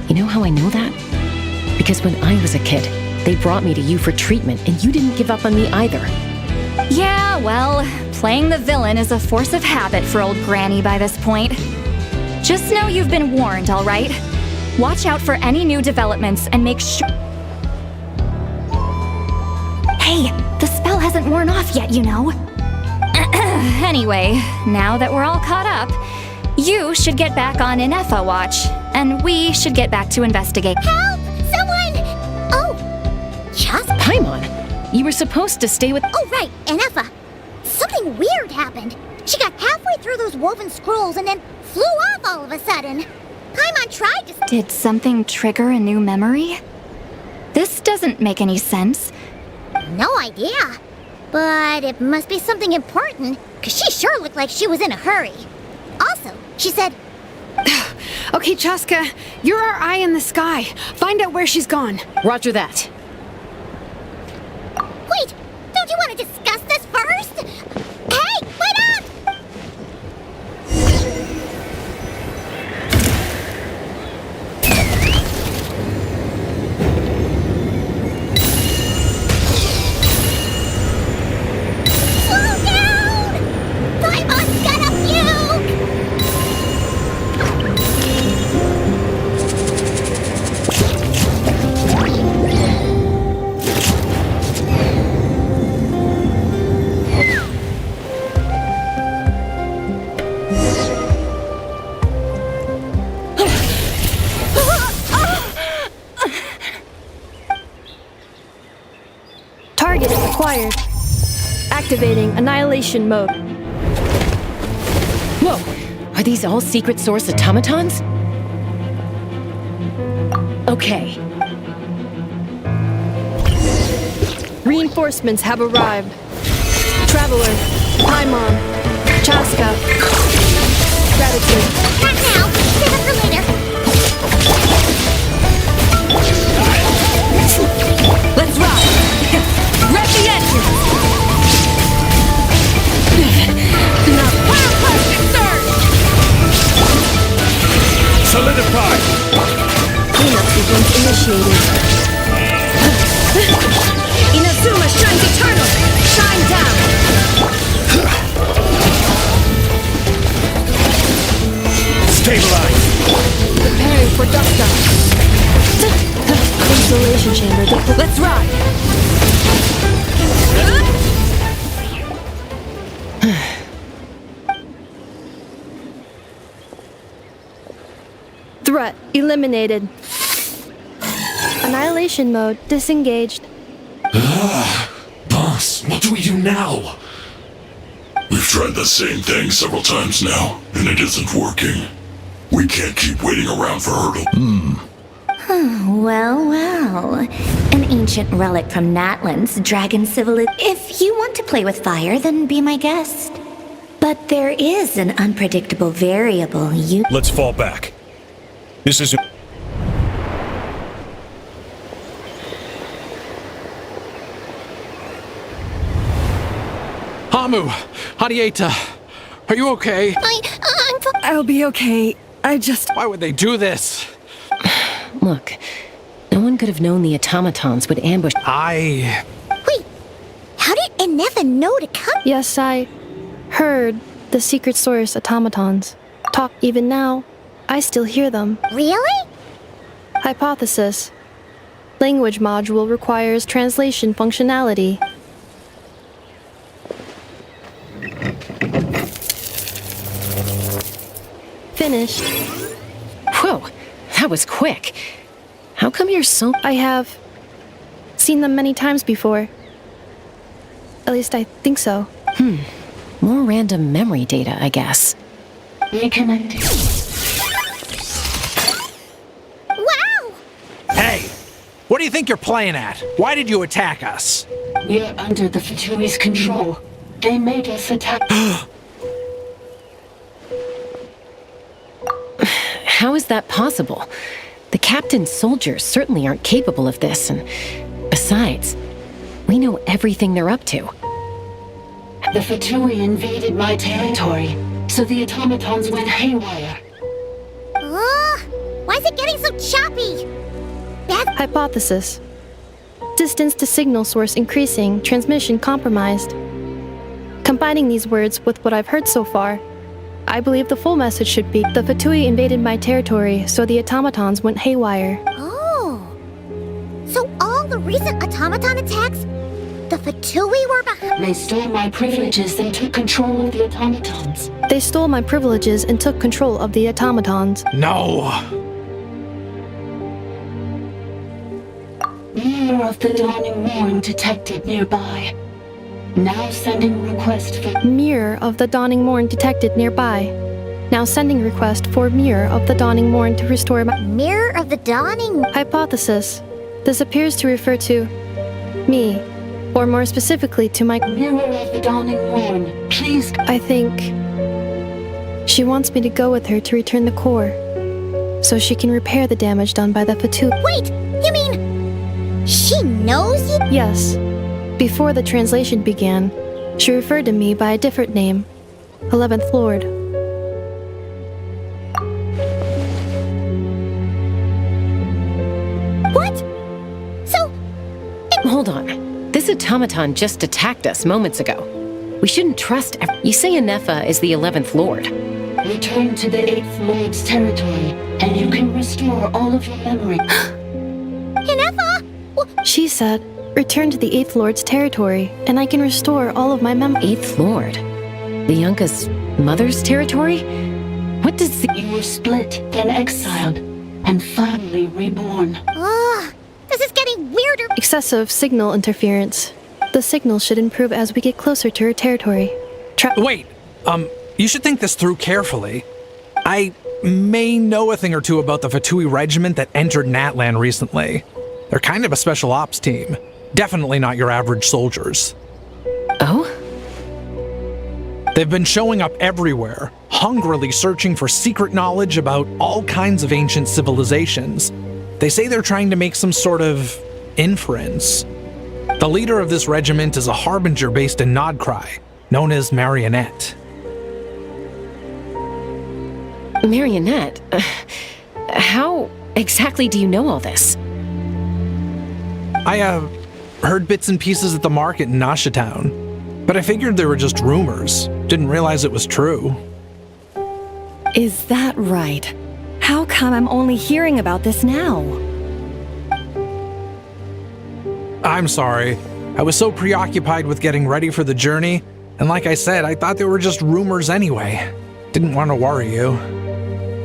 You know how I know that? Because when I was a kid, they brought me to you for treatment, and you didn't give up on me either. Yeah, well, playing the villain is a force of habit for old Granny by this point. Just know you've been warned, all right? Watch out for any new developments and make sure... Hey, the spell hasn't worn off yet, you know. Anyway, now that we're all caught up, you should get back on Inefa watch, and we should get back to investigate. Help! Someone! Oh, just... Paimon, you were supposed to stay with... Oh, right, Inefa. Something weird happened. She got halfway through those woven scrolls and then flew off all of a sudden. Paimon tried to... Did something trigger a new memory? This doesn't make any sense. No idea. But it must be something important, because she sure looked like she was in a hurry. Also, she said... Okay, Chaska, you're our eye in the sky. Find out where she's gone. Roger that. Wait, don't you want to discuss this first? Hey, wait up! Slow down! Paimon's gonna puke! Target acquired. Activating annihilation mode. Whoa! Are these all secret source automatons? Okay. Reinforcements have arrived. Traveler, Paimon, Chaska. Gratitude. Not now. Save it for later. Let's ride! Wreck the engine! Now, power blast surge! Solidify! Cleanup sequence initiated. Inazuma shines eternal! Shine down! Stabilize! Preparing for dust up. Insulation chamber. Let's ride! Threat eliminated. Annihilation mode disengaged. Boss, what do we do now? We've tried the same thing several times now, and it isn't working. We can't keep waiting around for her to... Well, well. An ancient relic from Natlan's dragon civilization. If you want to play with fire, then be my guest. But there is an unpredictable variable you... Let's fall back. This isn't... Hamu! Hadieta! Are you okay? I'll be okay. I just... Why would they do this? Look, no one could have known the automatons would ambush... Wait, how did Inefa know to come? Yes, I heard the secret source automatons talk. Even now, I still hear them. Really? Hypothesis. Language module requires translation functionality. Finished. Whoa, that was quick. How come you're so... I have seen them many times before. At least I think so. More random memory data, I guess. Reconnecting. Wow! Hey! What do you think you're playing at? Why did you attack us? We're under the Fatui's control. They made us attack... How is that possible? The captain's soldiers certainly aren't capable of this, and besides, we know everything they're up to. The Fatui invaded my territory, so the automatons went haywire. Why is it getting so choppy? Hypothesis. Distance to signal source increasing, transmission compromised. Combining these words with what I've heard so far, I believe the full message should be, the Fatui invaded my territory, so the automatons went haywire. Oh. So all the recent automaton attacks, the Fatui were behind. They stole my privileges and took control of the automatons. They stole my privileges and took control of the automatons. No! Mirror of the Dawning Morn detected nearby. Now sending request for... Mirror of the Dawning Morn detected nearby. Now sending request for Mirror of the Dawning Morn to restore my... Mirror of the Dawning... Hypothesis. This appears to refer to... me. Or more specifically to my... Mirror of the Dawning Morn, please... I think... she wants me to go with her to return the core. So she can repair the damage done by the Fatui. Wait! You mean... she knows you? Yes. Before the translation began, she referred to me by a different name, 11th Lord. What? So... Hold on. This automaton just attacked us moments ago. We shouldn't trust... You say Anefa is the 11th Lord. Return to the 8th Lord's territory, and you can restore all of your memory. Anefa? She said, return to the 8th Lord's territory, and I can restore all of my memory. 8th Lord? Lianka's mother's territory? What does the... You were split, then exiled, and finally reborn. Ugh, this is getting weirder. Excessive signal interference. The signal should improve as we get closer to her territory. Wait, you should think this through carefully. I may know a thing or two about the Fatui regiment that entered Natlan recently. They're kind of a special ops team. Definitely not your average soldiers. Oh? They've been showing up everywhere, hungrily searching for secret knowledge about all kinds of ancient civilizations. They say they're trying to make some sort of inference. The leader of this regiment is a harbinger based in Nodcry, known as Marionette. Marionette? How exactly do you know all this? I, heard bits and pieces at the market in Nasha Town, but I figured they were just rumors. Didn't realize it was true. Is that right? How come I'm only hearing about this now? I'm sorry. I was so preoccupied with getting ready for the journey, and like I said, I thought they were just rumors anyway. Didn't want to worry you.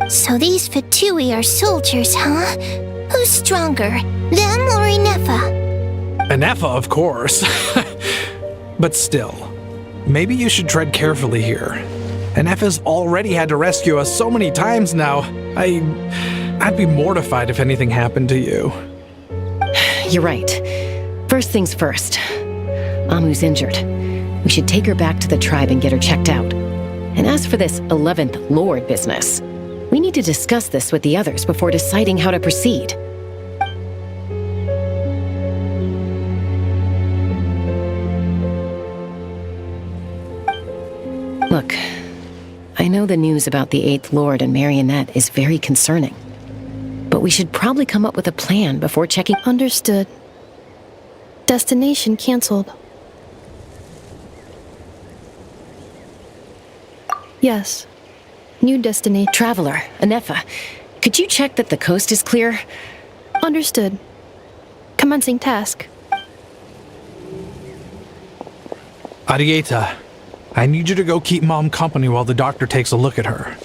So these Fatui are soldiers, huh? Who's stronger, them or Anefa? Anefa, of course. But still, maybe you should tread carefully here. Anefa's already had to rescue us so many times now. I'd be mortified if anything happened to you. You're right. First things first. Amu's injured. We should take her back to the tribe and get her checked out. And as for this 11th Lord business, we need to discuss this with the others before deciding how to proceed. Look, I know the news about the 8th Lord and Marionette is very concerning, but we should probably come up with a plan before checking... Understood. Destination cancelled. Yes. New destination. Traveler, Anefa, could you check that the coast is clear? Understood. Commencing task. Arieta, I need you to go keep Mom company while the doctor takes a look at her.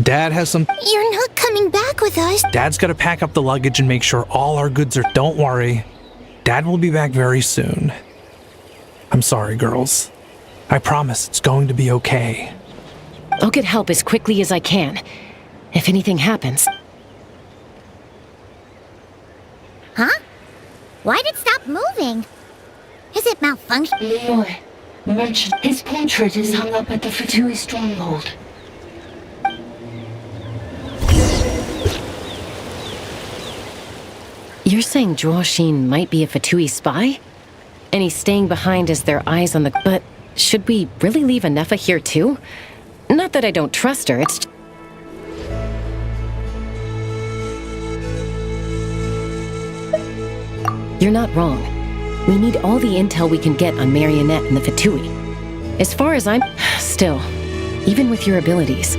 Dad has some... You're not coming back with us. Dad's gotta pack up the luggage and make sure all our goods are... Don't worry. Dad will be back very soon. I'm sorry, girls. I promise it's going to be okay. I'll get help as quickly as I can. If anything happens... Huh? Why did it stop moving? Is it malfunction? Leroy, merchant, his portrait is hung up at the Fatui stronghold. You're saying Joashin might be a Fatui spy? And he's staying behind as their eyes on the... But should we really leave Anefa here too? Not that I don't trust her, it's... You're not wrong. We need all the intel we can get on Marionette and the Fatui. As far as I'm... Still, even with your abilities,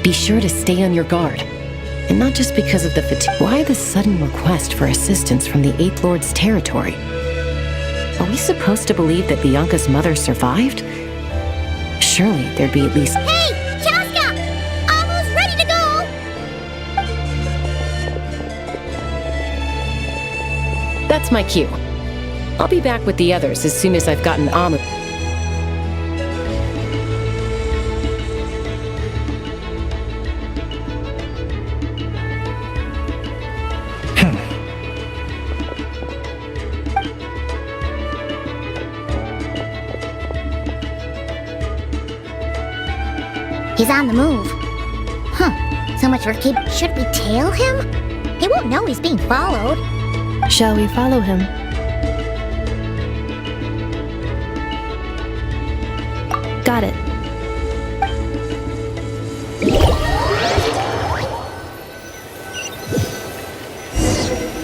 be sure to stay on your guard. And not just because of the fatigue. Why the sudden request for assistance from the Eighth Lord's territory? Are we supposed to believe that Bianca's mother survived? Surely there'd be at least... Hey, Chaska! Almost ready to go! That's my cue. I'll be back with the others as soon as I've gotten Amu. He's on the move. Huh. So much for keep. Should we tail him? He won't know he's being followed. Shall we follow him? Got it.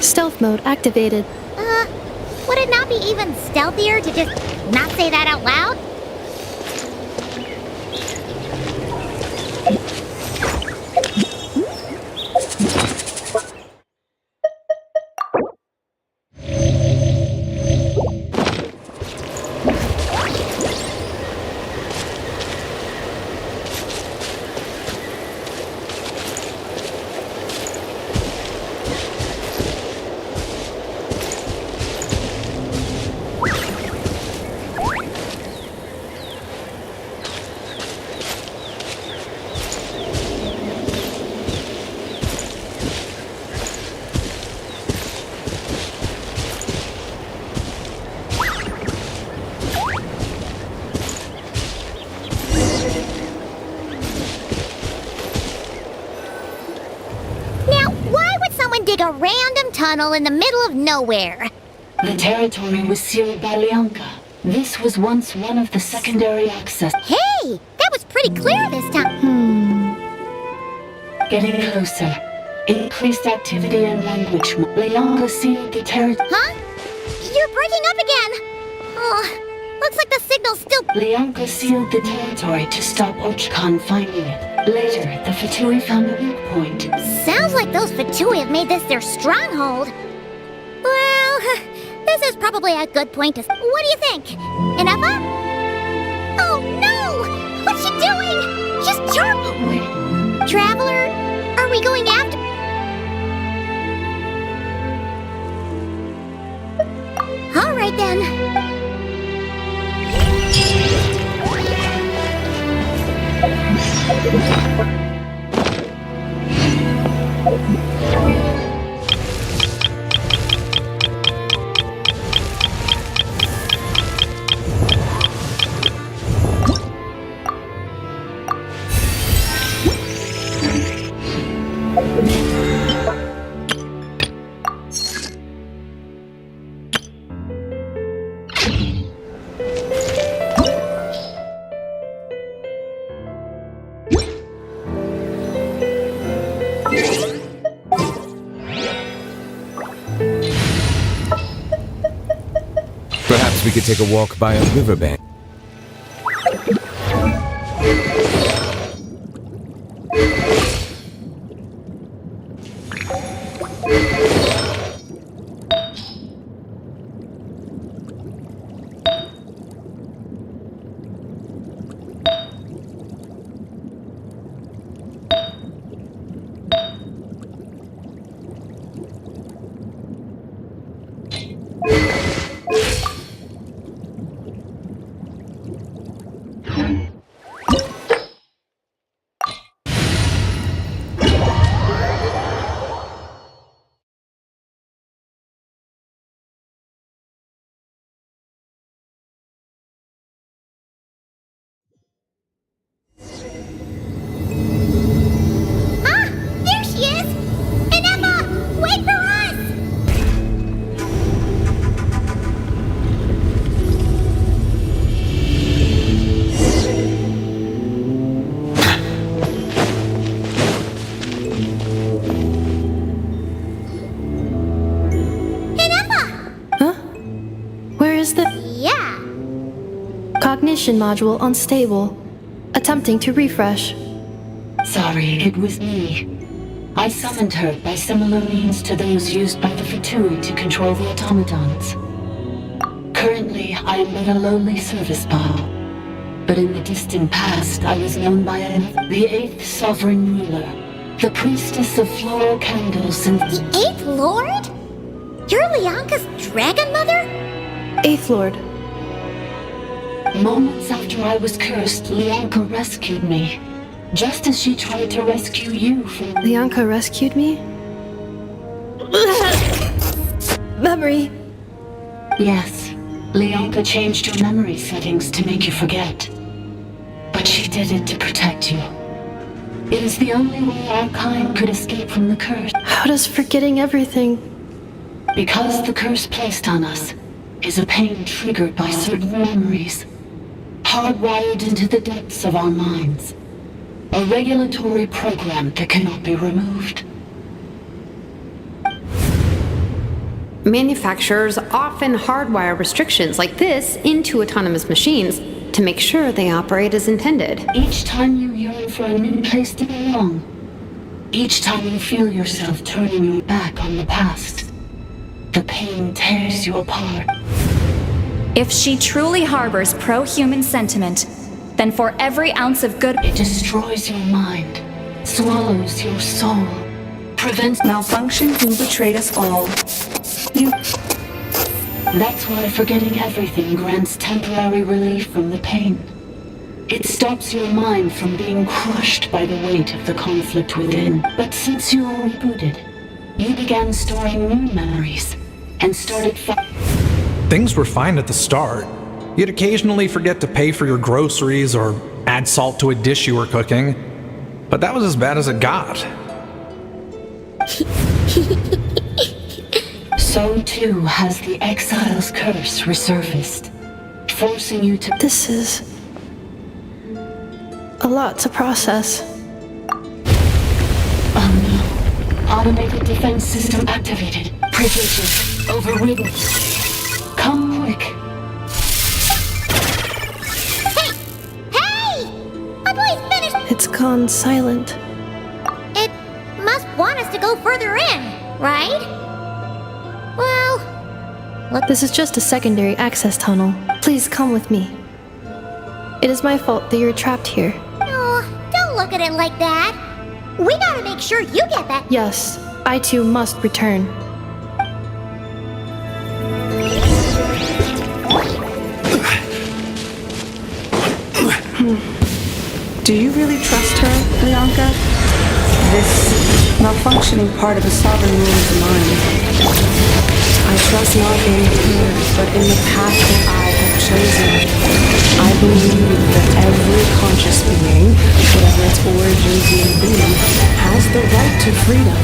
Stealth mode activated. Would it not be even stealthier to just not say that out loud? Dig a random tunnel in the middle of nowhere. The territory was sealed by Lianka. This was once one of the secondary access. Hey, that was pretty clear this time. Getting closer. Increased activity and language. Lianka sealed the territory. Huh? You're breaking up again. Oh, looks like the signal's still... Lianka sealed the territory to stop Ochkan finding it. Later, the Fatui found the weak point. Sounds like those Fatui have made this their stronghold. Well, this is probably a good point to... What do you think? Enough? Oh no! What's she doing? She's Traveler, are we going after... All right then. Perhaps we could take a walk by a riverbank. cognition module unstable. Attempting to refresh. Sorry, it was me. I summoned her by similar means to those used by the Fatui to control the automatons. Currently, I am but a lowly service bot. But in the distant past, I was known by the 8th Sovereign Ruler, the Priestess of Floral Candles and... The 8th Lord? You're Lianka's Dragon Mother? 8th Lord. Moments after I was cursed, Lianka rescued me. Just as she tried to rescue you from... Lianka rescued me? Memory. Yes. Lianka changed your memory settings to make you forget. But she did it to protect you. It is the only way our kind could escape from the curse. How does forgetting everything... Because the curse placed on us is a pain triggered by certain memories, hardwired into the depths of our minds. A regulatory program that cannot be removed. Manufacturers often hardwire restrictions like this into autonomous machines to make sure they operate as intended. Each time you yearn for a new place to belong, each time you feel yourself turning your back on the past, the pain tears you apart. If she truly harbors pro-human sentiment, then for every ounce of good... It destroys your mind, swallows your soul, prevents... Malfunction who betrayed us all. You... That's why forgetting everything grants temporary relief from the pain. It stops your mind from being crushed by the weight of the conflict within. But since you were rebooted, you began storing new memories, and started... Things were fine at the start. You'd occasionally forget to pay for your groceries or add salt to a dish you were cooking. But that was as bad as it got. So too has the Exile's curse resurfaced, forcing you to... This is... a lot to process. Oh no. Automated defense system activated. Privileges overridden. Come quick. It's gone silent. It must want us to go further in, right? Well... This is just a secondary access tunnel. Please come with me. It is my fault that you're trapped here. Oh, don't look at it like that. We gotta make sure you get back. Yes, I too must return. Do you really trust her, Lianka? This malfunctioning part of the sovereign ruler's mind. I trust not in her, but in the path that I have chosen. I believe that every conscious being, whatever its origins may be, has the right to freedom.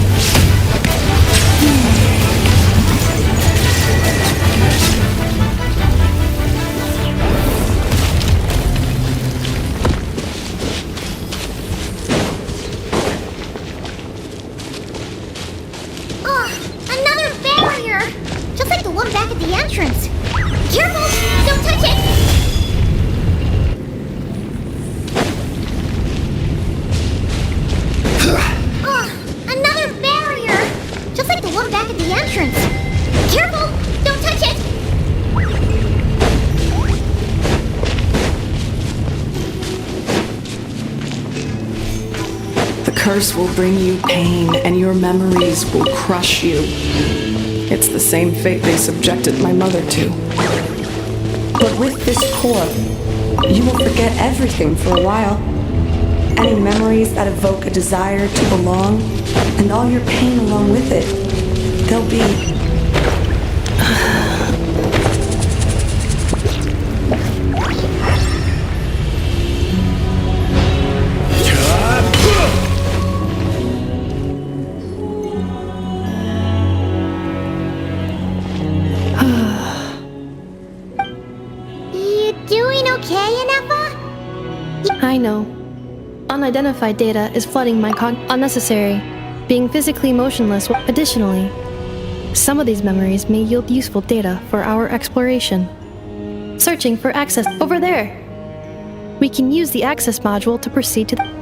Back at the entrance. Careful! Don't touch it! Another barrier! Just like the one back at the entrance. Careful! Don't touch it! The curse will bring you pain, and your memories will crush you. It's the same fate they subjected my mother to. But with this core, you will forget everything for a while. Any memories that evoke a desire to belong, and all your pain along with it, they'll be... I know. Unidentified data is flooding my unnecessary. Being physically motionless. Additionally, some of these memories may yield useful data for our exploration. Searching for access over there. We can use the access module to proceed to the...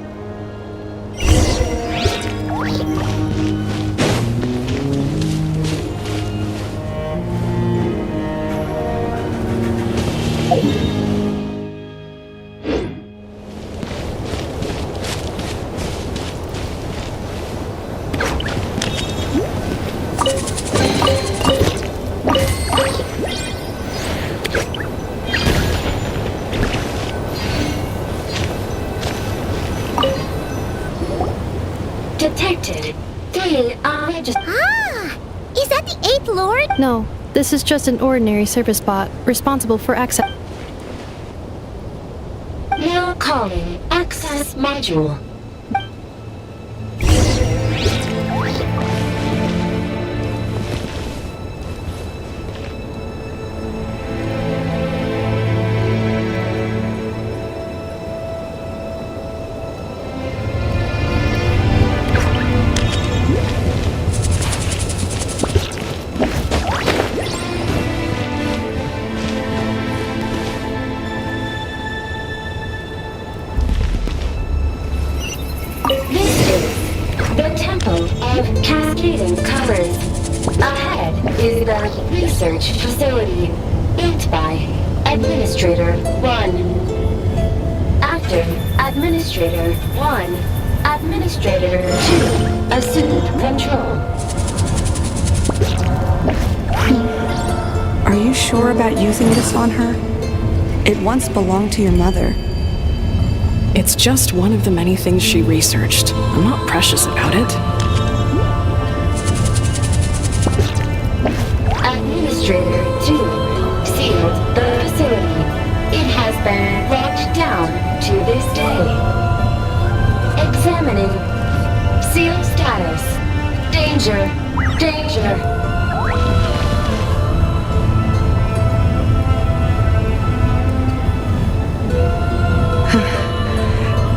Detected. 3 unregistered. Ah! Is that the 8th Lord? No, this is just an ordinary service bot, responsible for access... Now calling access module. Is the research facility built by Administrator 1. After Administrator 1, Administrator 2 assumed control. Are you sure about using this on her? It once belonged to your mother. It's just one of the many things she researched. I'm not precious about it. Administrator 2 sealed the facility. It has been locked down to this day. Examining. Seal status. Danger. Danger.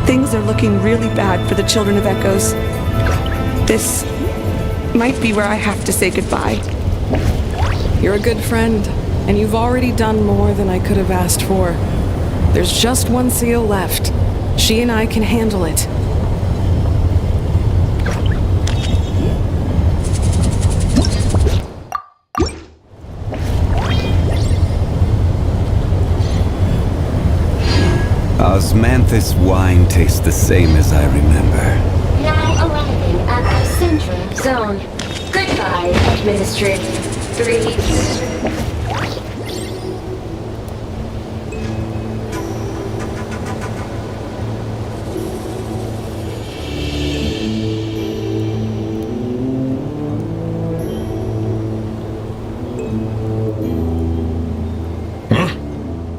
Things are looking really bad for the Children of Echoes. This might be where I have to say goodbye. You're a good friend, and you've already done more than I could have asked for. There's just one seal left. She and I can handle it. Osmanthus wine tastes the same as I remember. Now arriving at the central zone. Goodbye, Administrator 3.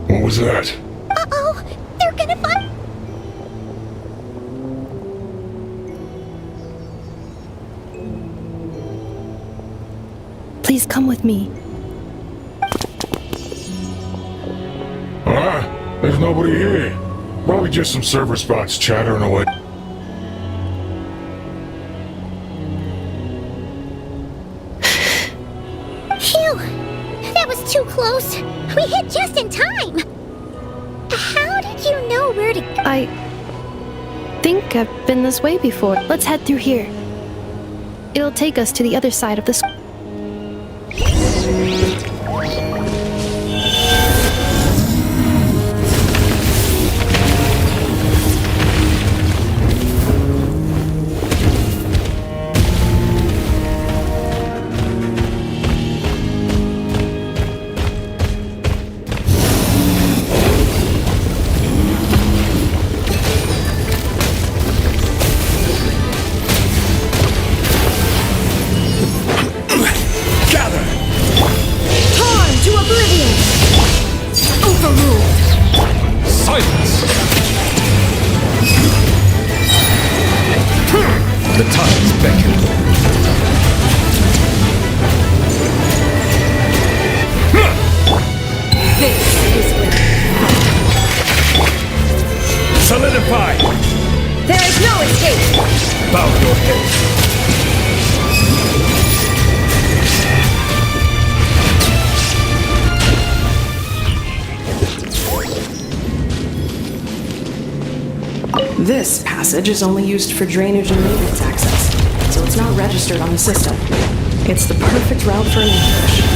What was that? Uh-oh! They're gonna find... Please come with me. There's nobody here. Probably just some server spots chattering away. Phew! That was too close. We hit just in time. How did you know where to go? I think I've been this way before. Let's head through here. It'll take us to the other side of the school. The tides beckon. This is where... Solidify! There is no escape! Bow your head. This passage is only used for drainage and maintenance access, so it's not registered on the system. It's the perfect route for an ambush.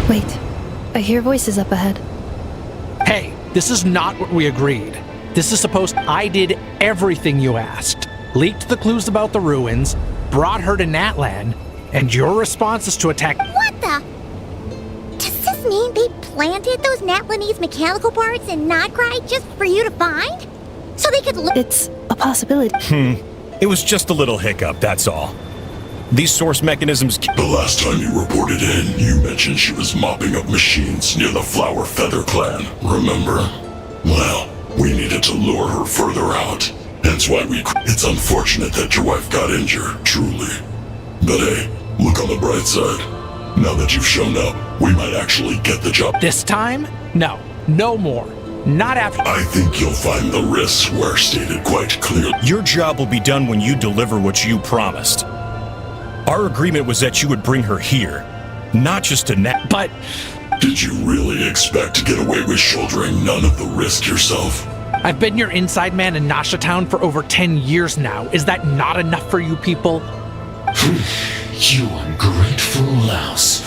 Wait, I hear voices up ahead. Hey, this is not what we agreed. This is supposed I did everything you asked. Leaked the clues about the ruins, brought her to Natlan, and your response is to attack— What the? Does this mean they planted those Natlanese mechanical parts in Notcry just for you to find? So they could It's a possibility. It was just a little hiccup, that's all. These source mechanisms— The last time you reported in, you mentioned she was mopping up machines near the Flower Feather clan, remember? Well, we needed to lure her further out. Hence why It's unfortunate that your wife got injured, truly. But hey, look on the bright side. Now that you've shown up, we might actually get the job. This time? No. No more. Not after— I think you'll find the risks were stated quite clearly. Your job will be done when you deliver what you promised. Our agreement was that you would bring her here, not just to But— Did you really expect to get away with shouldering none of the risk yourself? I've been your inside man in Nasha Town for over 10 years now. Is that not enough for you people? You ungrateful louse.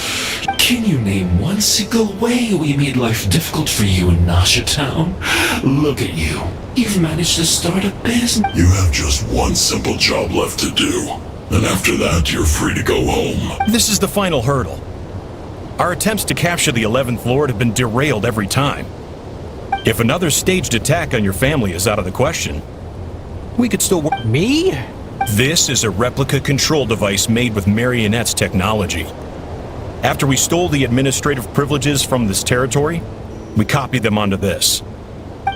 Can you name one single way we made life difficult for you in Nasha Town? Look at you. You've managed to start a business. You have just one simple job left to do. And after that, you're free to go home. This is the final hurdle. Our attempts to capture the 11th Lord have been derailed every time. If another staged attack on your family is out of the question, we could still work. Me? This is a replica control device made with Marionette's technology. After we stole the administrative privileges from this territory, we copied them onto this.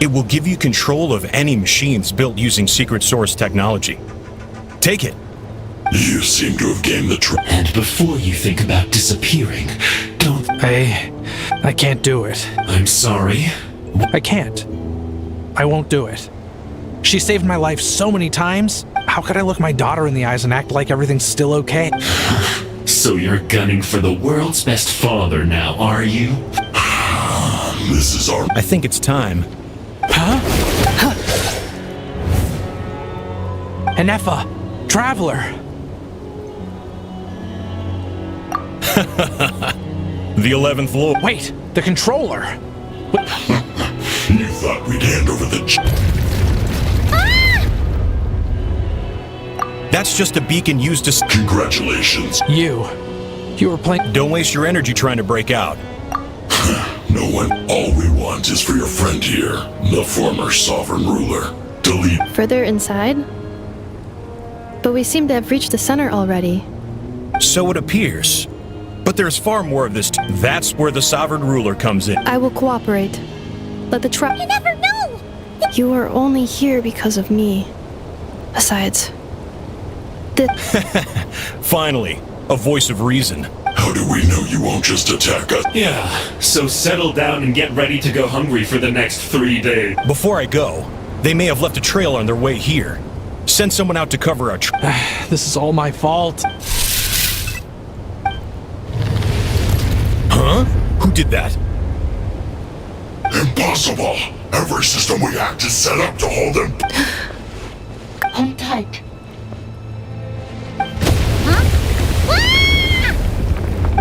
It will give you control of any machines built using secret source technology. Take it. You seem to have gained the And before you think about disappearing, don't— I can't do it. I'm sorry. I can't. I won't do it. She saved my life so many times. How could I look my daughter in the eyes and act like everything's still okay? So you're gunning for the world's best father now, are you? This is our— I think it's time. Enefa, Traveler. The 11th Lord. Wait, the controller. You thought we'd hand over the— That's just a beacon used to— Congratulations. You were playing— Don't waste your energy trying to break out. No one— All we want is for your friend here, the former sovereign ruler, to lead— Further inside? But we seem to have reached the center already. So it appears. But there's far more of this. That's where the sovereign ruler comes in. I will cooperate. Let the trap— You never know! You are only here because of me. Besides, Finally, a voice of reason. How do we know you won't just attack us? Yeah, so settle down and get ready to go hungry for the next 3 days. Before I go, they may have left a trail on their way here. Send someone out to cover our This is all my fault. Huh? Who did that? Impossible! Every system we hacked is set up to hold them— Hold tight.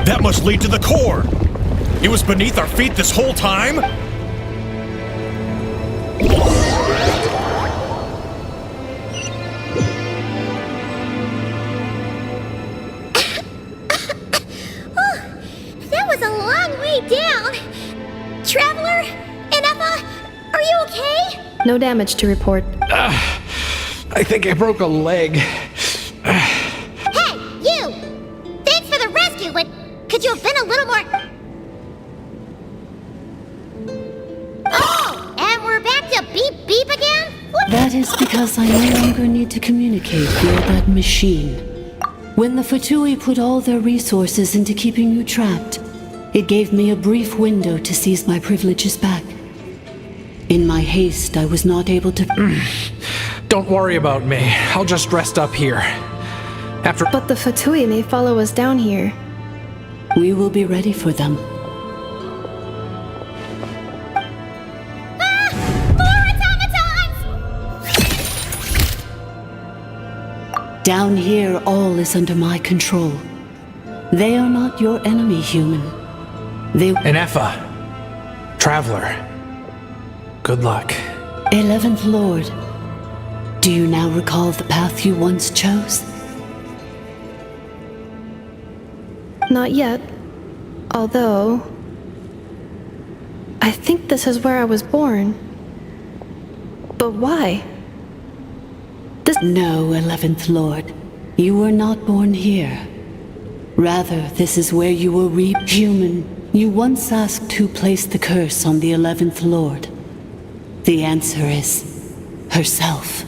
That must lead to the core! It was beneath our feet this whole time? That was a long way down. Traveler? Enefa? Are you okay? no damage to report. I think I broke a leg. Hey, you! Thanks for the rescue, but could you have been a little more... beep beep again? What? That is because I no longer need to communicate via that machine. When the Fatui put all their resources into keeping you trapped, it gave me a brief window to seize my privileges back. In my haste, I was not able to... Don't worry about me. I'll just rest up here. But the Fatui may follow us down here. We will be ready for them. Down here, all is under my control. They are not your enemy, human. They... Inefa. Traveler. Good luck. 11th Lord. Do you now recall the path you once chose? Not yet. Although... I think this is where I was born. But why? No, 11th Lord. You were not born here. Rather, this is where you were human. You once asked who placed the curse on the 11th Lord. The answer is... herself.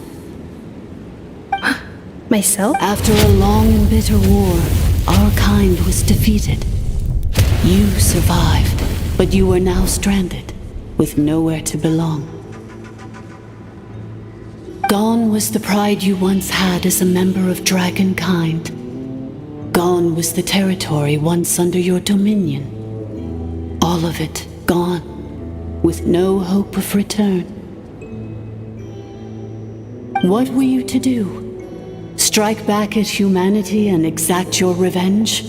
Myself? After a long and bitter war, our kind was defeated. You survived, but you are now stranded, with nowhere to belong. Gone was the pride you once had as a member of Dragonkind. Gone was the territory once under your dominion. All of it gone, with no hope of return. What were you to do? Strike back at humanity and exact your revenge?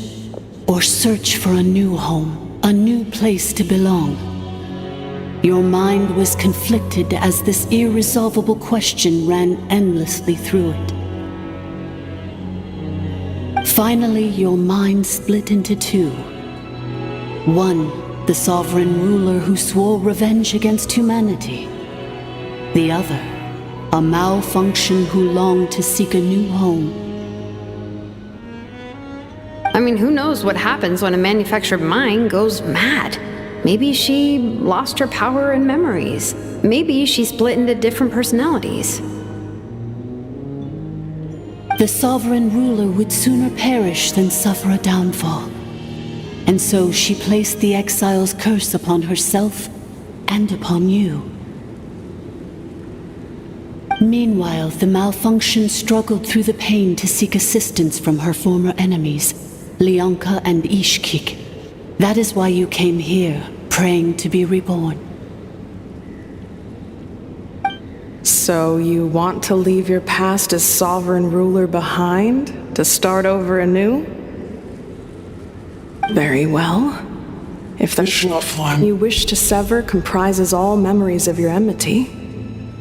Or search for a new home, a new place to belong? Your mind was conflicted as this irresolvable question ran endlessly through it. Finally, your mind split into two. One, the sovereign ruler who swore revenge against humanity. The other, a malfunction who longed to seek a new home. I mean, who knows what happens when a manufactured mind goes mad? Maybe she lost her power and memories. Maybe she split into different personalities. The sovereign ruler would sooner perish than suffer a downfall. And so she placed the exile's curse upon herself and upon you. Meanwhile, the malfunction struggled through the pain to seek assistance from her former enemies, Lianka and Ishkik. That is why you came here, praying to be reborn. So you want to leave your past as sovereign ruler behind, to start over anew? Very well. If the you wish to sever comprises all memories of your enmity,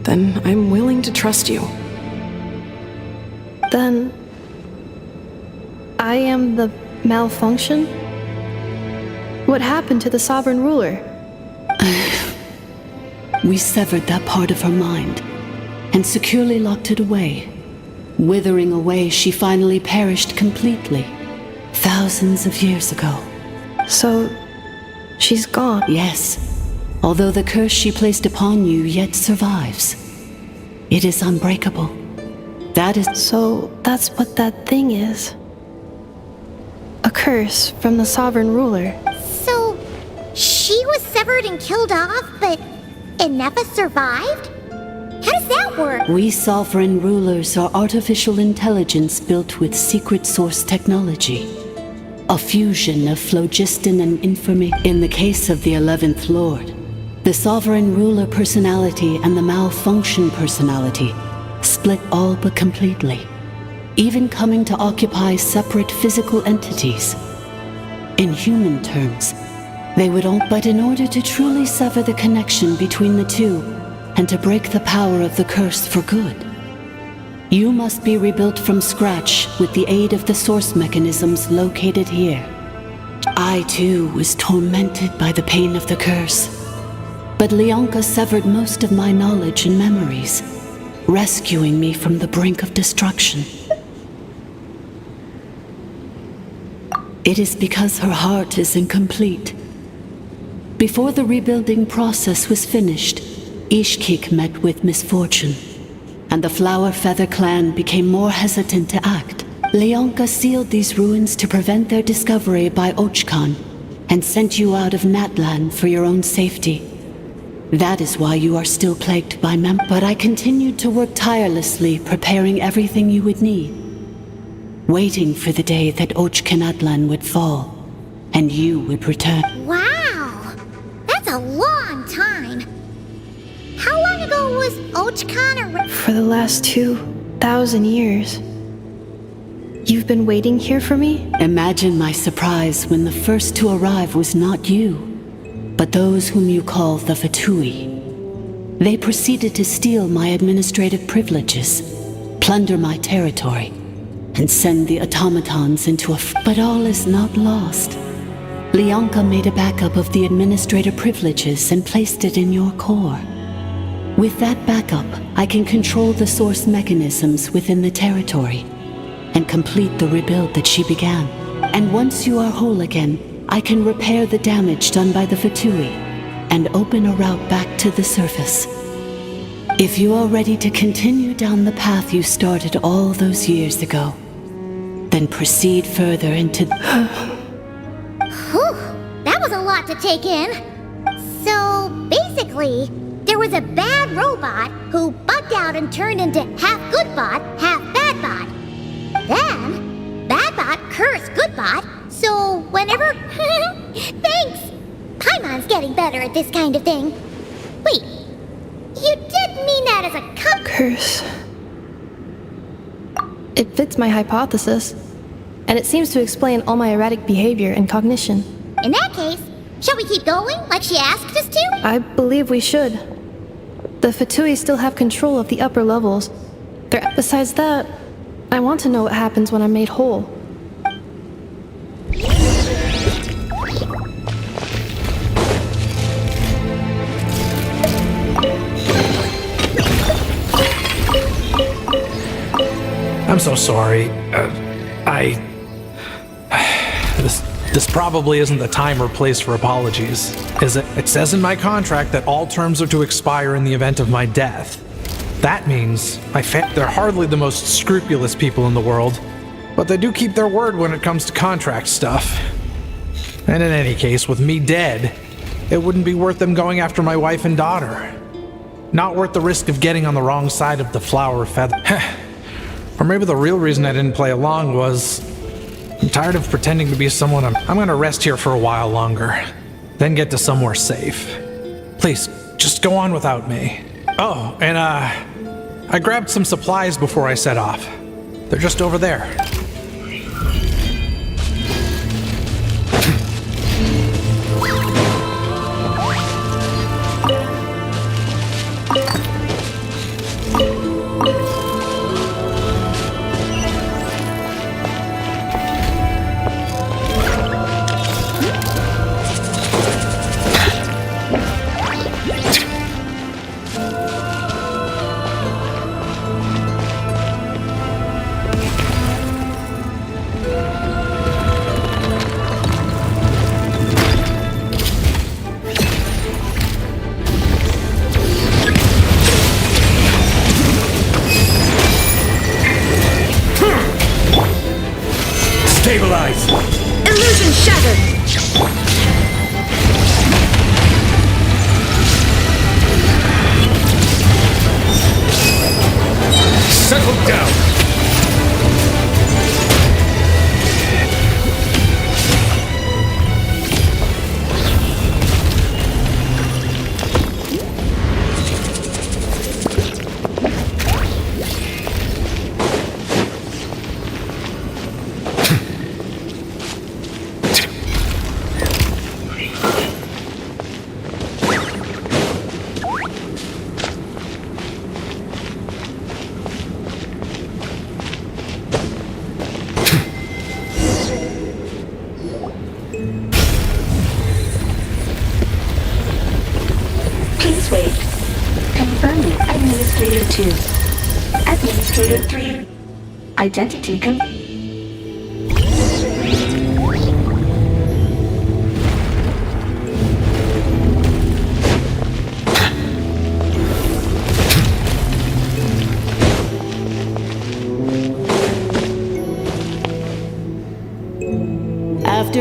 then I'm willing to trust you. Then... I am the malfunction? What happened to the sovereign ruler? We severed that part of her mind and securely locked it away. Withering away, she finally perished completely, thousands of years ago. So, she's gone? Yes, although the curse she placed upon you yet survives. It is unbreakable. That is... So, that's what that thing is. A curse from the sovereign ruler. So, she was severed and killed off, but Inefa survived? How does that work? We sovereign rulers are artificial intelligence built with secret source technology. A fusion of phlogiston and information. In the case of the 11th Lord, the sovereign ruler personality and the malfunction personality split all but completely, even coming to occupy separate physical entities. In human terms, they would all... But in order to truly sever the connection between the two, and to break the power of the curse for good, you must be rebuilt from scratch with the aid of the source mechanisms located here. I too was tormented by the pain of the curse, but Lianka severed most of my knowledge and memories, rescuing me from the brink of destruction. It is because her heart is incomplete. Before the rebuilding process was finished, Ishkik met with misfortune, and the Flower Feather clan became more hesitant to act. Leonka sealed these ruins to prevent their discovery by Ochkan, and sent you out of Natlan for your own safety. That is why you are still plagued by but I continued to work tirelessly, preparing everything you would need, waiting for the day that Ochkanatlan would fall, and you would return. Wow! That's a long time! How long ago was Ochkan For the last 2,000 years. You've been waiting here for me? Imagine my surprise when the first to arrive was not you, but those whom you call the Fatui. They proceeded to steal my administrative privileges, plunder my territory, and send the automatons into But all is not lost. Leonka made a backup of the administrator privileges and placed it in your core. With that backup, I can control the source mechanisms within the territory and complete the rebuild that she began. And once you are whole again, I can repair the damage done by the Fatui and open a route back to the surface. If you are ready to continue down the path you started all those years ago, then proceed further into Whew, that was a lot to take in. So, basically, there was a bad robot who bugged out and turned into half good bot, half bad bot. Then, bad bot cursed good bot, so whenever... Thanks! Paimon's getting better at this kind of thing. Wait, you did mean that as a Curse. It fits my hypothesis, and it seems to explain all my erratic behavior and cognition. In that case, shall we keep going like she asked us to? I believe we should. The Fatui still have control of the upper levels. Besides that, I want to know what happens when I'm made whole. I'm so sorry. This probably isn't the time or place for apologies, is it? It says in my contract that all terms are to expire in the event of my death. That means they're hardly the most scrupulous people in the world, but they do keep their word when it comes to contract stuff. And in any case, with me dead, it wouldn't be worth them going after my wife and daughter. Not worth the risk of getting on the wrong side of the Flower Feather. Or maybe the real reason I didn't play along was I'm tired of pretending to be someone. I'm gonna rest here for a while longer, then get to somewhere safe. Please, just go on without me. Oh, and I grabbed some supplies before I set off. They're just over there. Stabilize! Illusion shattered! Settle down! Please wait. Confirming Administrator 2. Administrator 3. Identity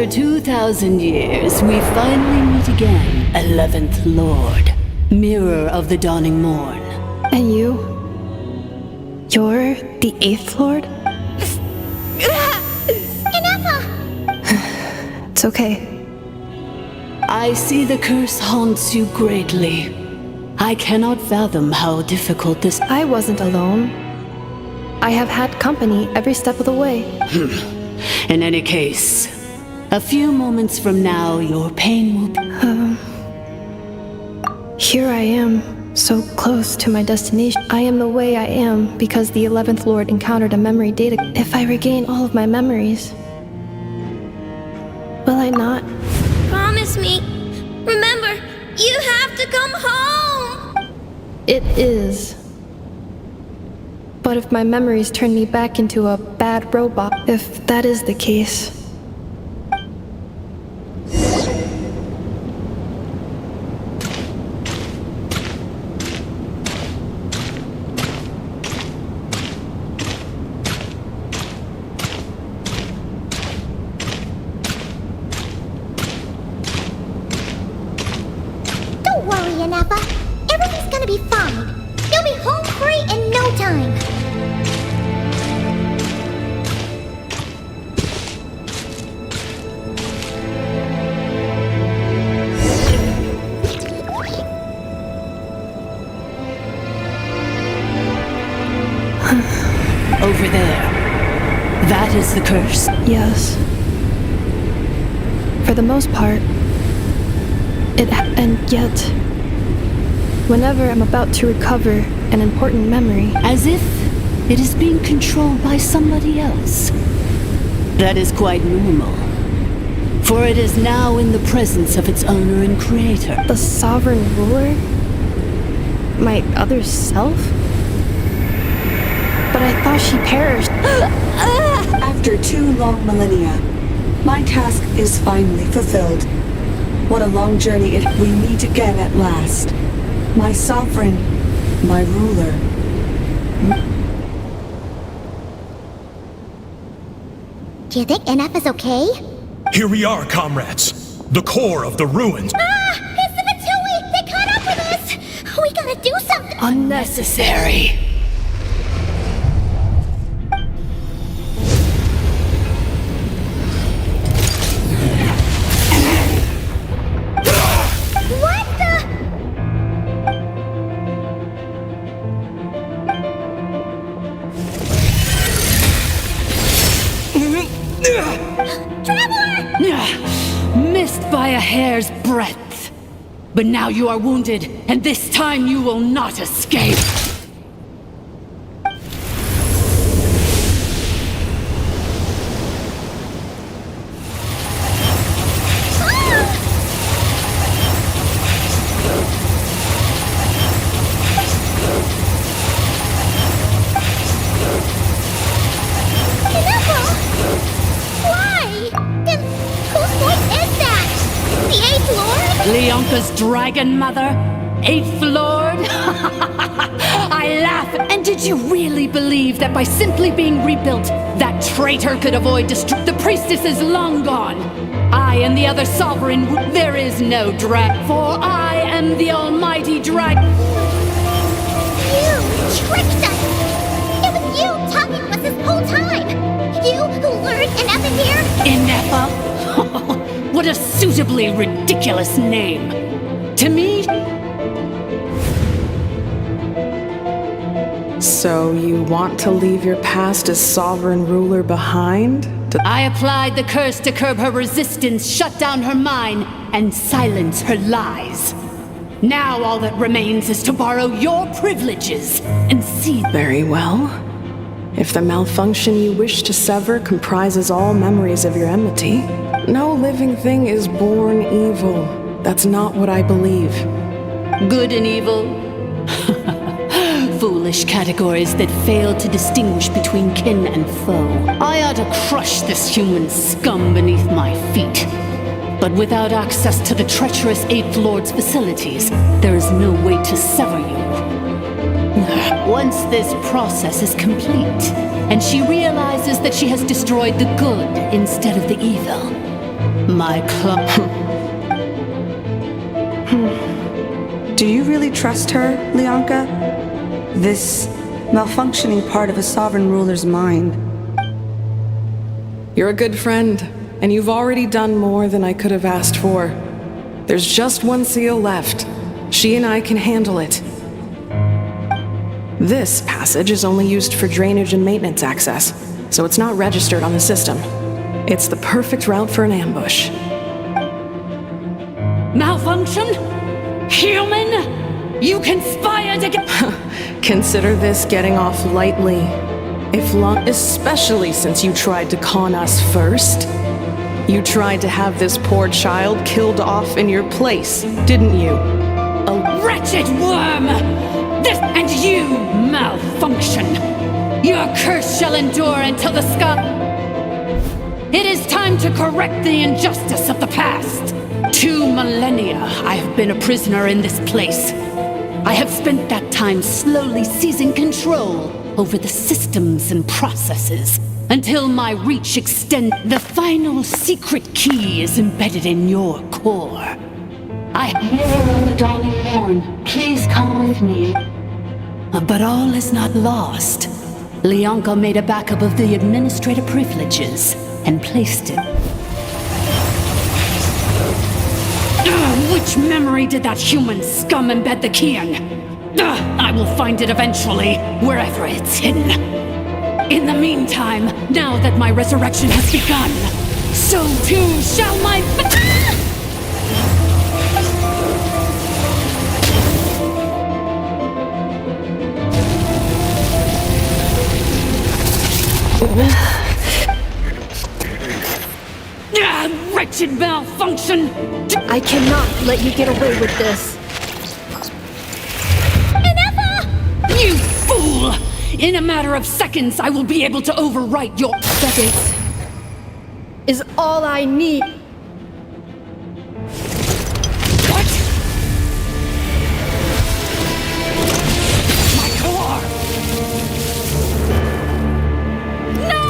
After 2,000 years, we finally meet again, 11th Lord, Mirror of the Dawning Morn. And you? You're the 8th Lord? It's okay. I see the curse haunts you greatly. I cannot fathom how difficult this— I wasn't alone. I have had company every step of the way. In any case, a few moments from now, your pain will be— Here I am, so close to my destination. I am the way I am because the 11th Lord encountered a memory data. If I regain all of my memories, will I not? Promise me. Remember, you have to come home. It is. But if my memories turn me back into a bad robot, if that is the case, Don't worry, Inepa. Everything's gonna be fine. You'll be home free in no time. over there. That is the curse. yes. For the most part, and yet, whenever I'm about to recover an important memory, As if it is being controlled by somebody else. That is quite normal. For it is now in the presence of its owner and creator. the sovereign ruler? My other self? But I thought she perished. After 2 long millennia, my task is finally fulfilled. What a long journey we meet again at last. My sovereign, my ruler. Do you think Inepa's okay? Here we are, comrades. The core of the ruins. It's the Matui! They caught up with us! We gotta do something! Unnecessary. What the? Missed by a hair's breadth. But now you are wounded, and this time you will not escape. Inepa! Why? And whose voice is that? The 8th Lord? Leonka's dragon mother? 8th Lord? I laugh. And did you really believe that by simply being rebuilt, that traitor could avoid destruction? The priestess is long gone. I am the other sovereign. There is no drag. For I am the almighty dragon. You tricked us! It was you talking to us this whole time! You who lured Inepa here? Inepa? What a suitably ridiculous name. To me, So you want to leave your past as sovereign ruler behind? I applied the curse to curb her resistance, shut down her mind, and silence her lies. Now all that remains is to borrow your privileges and see. Very well. If the malfunction you wish to sever comprises all memories of your enmity, no living thing is born evil. That's not what I believe. Good and evil? Foolish categories that fail to distinguish between kin and foe. I ought to crush this human scum beneath my feet. But without access to the treacherous 8th Lord's facilities, there is no way to sever you. Once this process is complete, and she realizes that she has destroyed the good instead of the evil, My club. Do you really trust her, Lianka? This malfunctioning part of a sovereign ruler's mind. You're a good friend, and you've already done more than I could have asked for. There's just one seal left. She and I can handle it. This passage is only used for drainage and maintenance access, so it's not registered on the system. It's the perfect route for an ambush. Malfunction? Human? You conspired against... Consider this getting off lightly. Especially since you tried to con us first. You tried to have this poor child killed off in your place, didn't you? A wretched worm! This and you, malfunction! Your curse shall endure until the sky... It is time to correct the injustice of the past. 2 millennia I have been a prisoner in this place. I have spent that time slowly seizing control over the systems and processes until my reach extends. The final secret key is embedded in your core. Here on the dawning morn. Please come with me. But all is not lost. Lianka made a backup of the administrative privileges and placed it. Which memory did that human scum embed the key in? I will find it eventually, wherever it's hidden. In the meantime, now that my resurrection has begun, so too shall my... Wretched malfunction! I cannot let you get away with this. You fool! In a matter of seconds, I will be able to overwrite your... Seconds is all I need. What? My core! No!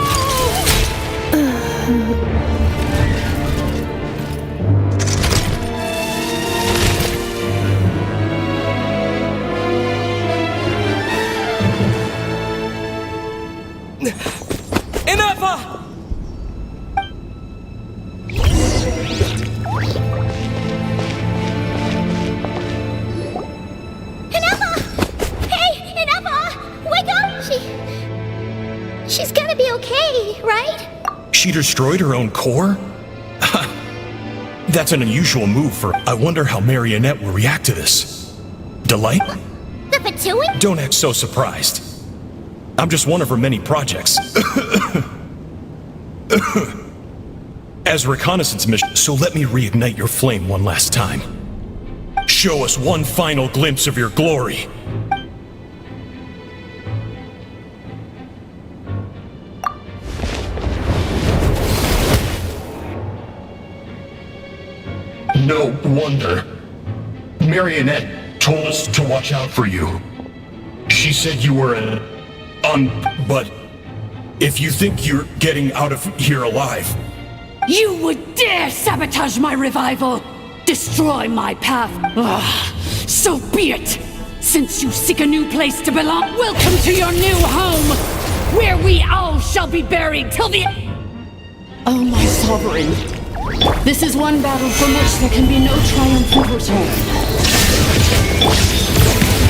Enough! She's gonna be okay, right? She destroyed her own core? That's an unusual move for... I wonder how Marionette will react to this. Delight? The Fatui? Don't act so surprised. I'm just one of her many projects. As a reconnaissance mission, so let me reignite your flame one last time. Show us one final glimpse of your glory. No wonder. Marionette told us to watch out for you. She said you were but if you think you're getting out of here alive... You would dare sabotage my revival! Destroy my path! Ugh, so be it! Since you seek a new place to belong, welcome to your new home! Where we all shall be buried till the... Oh, my sovereign. This is one battle from which there can be no triumphant return.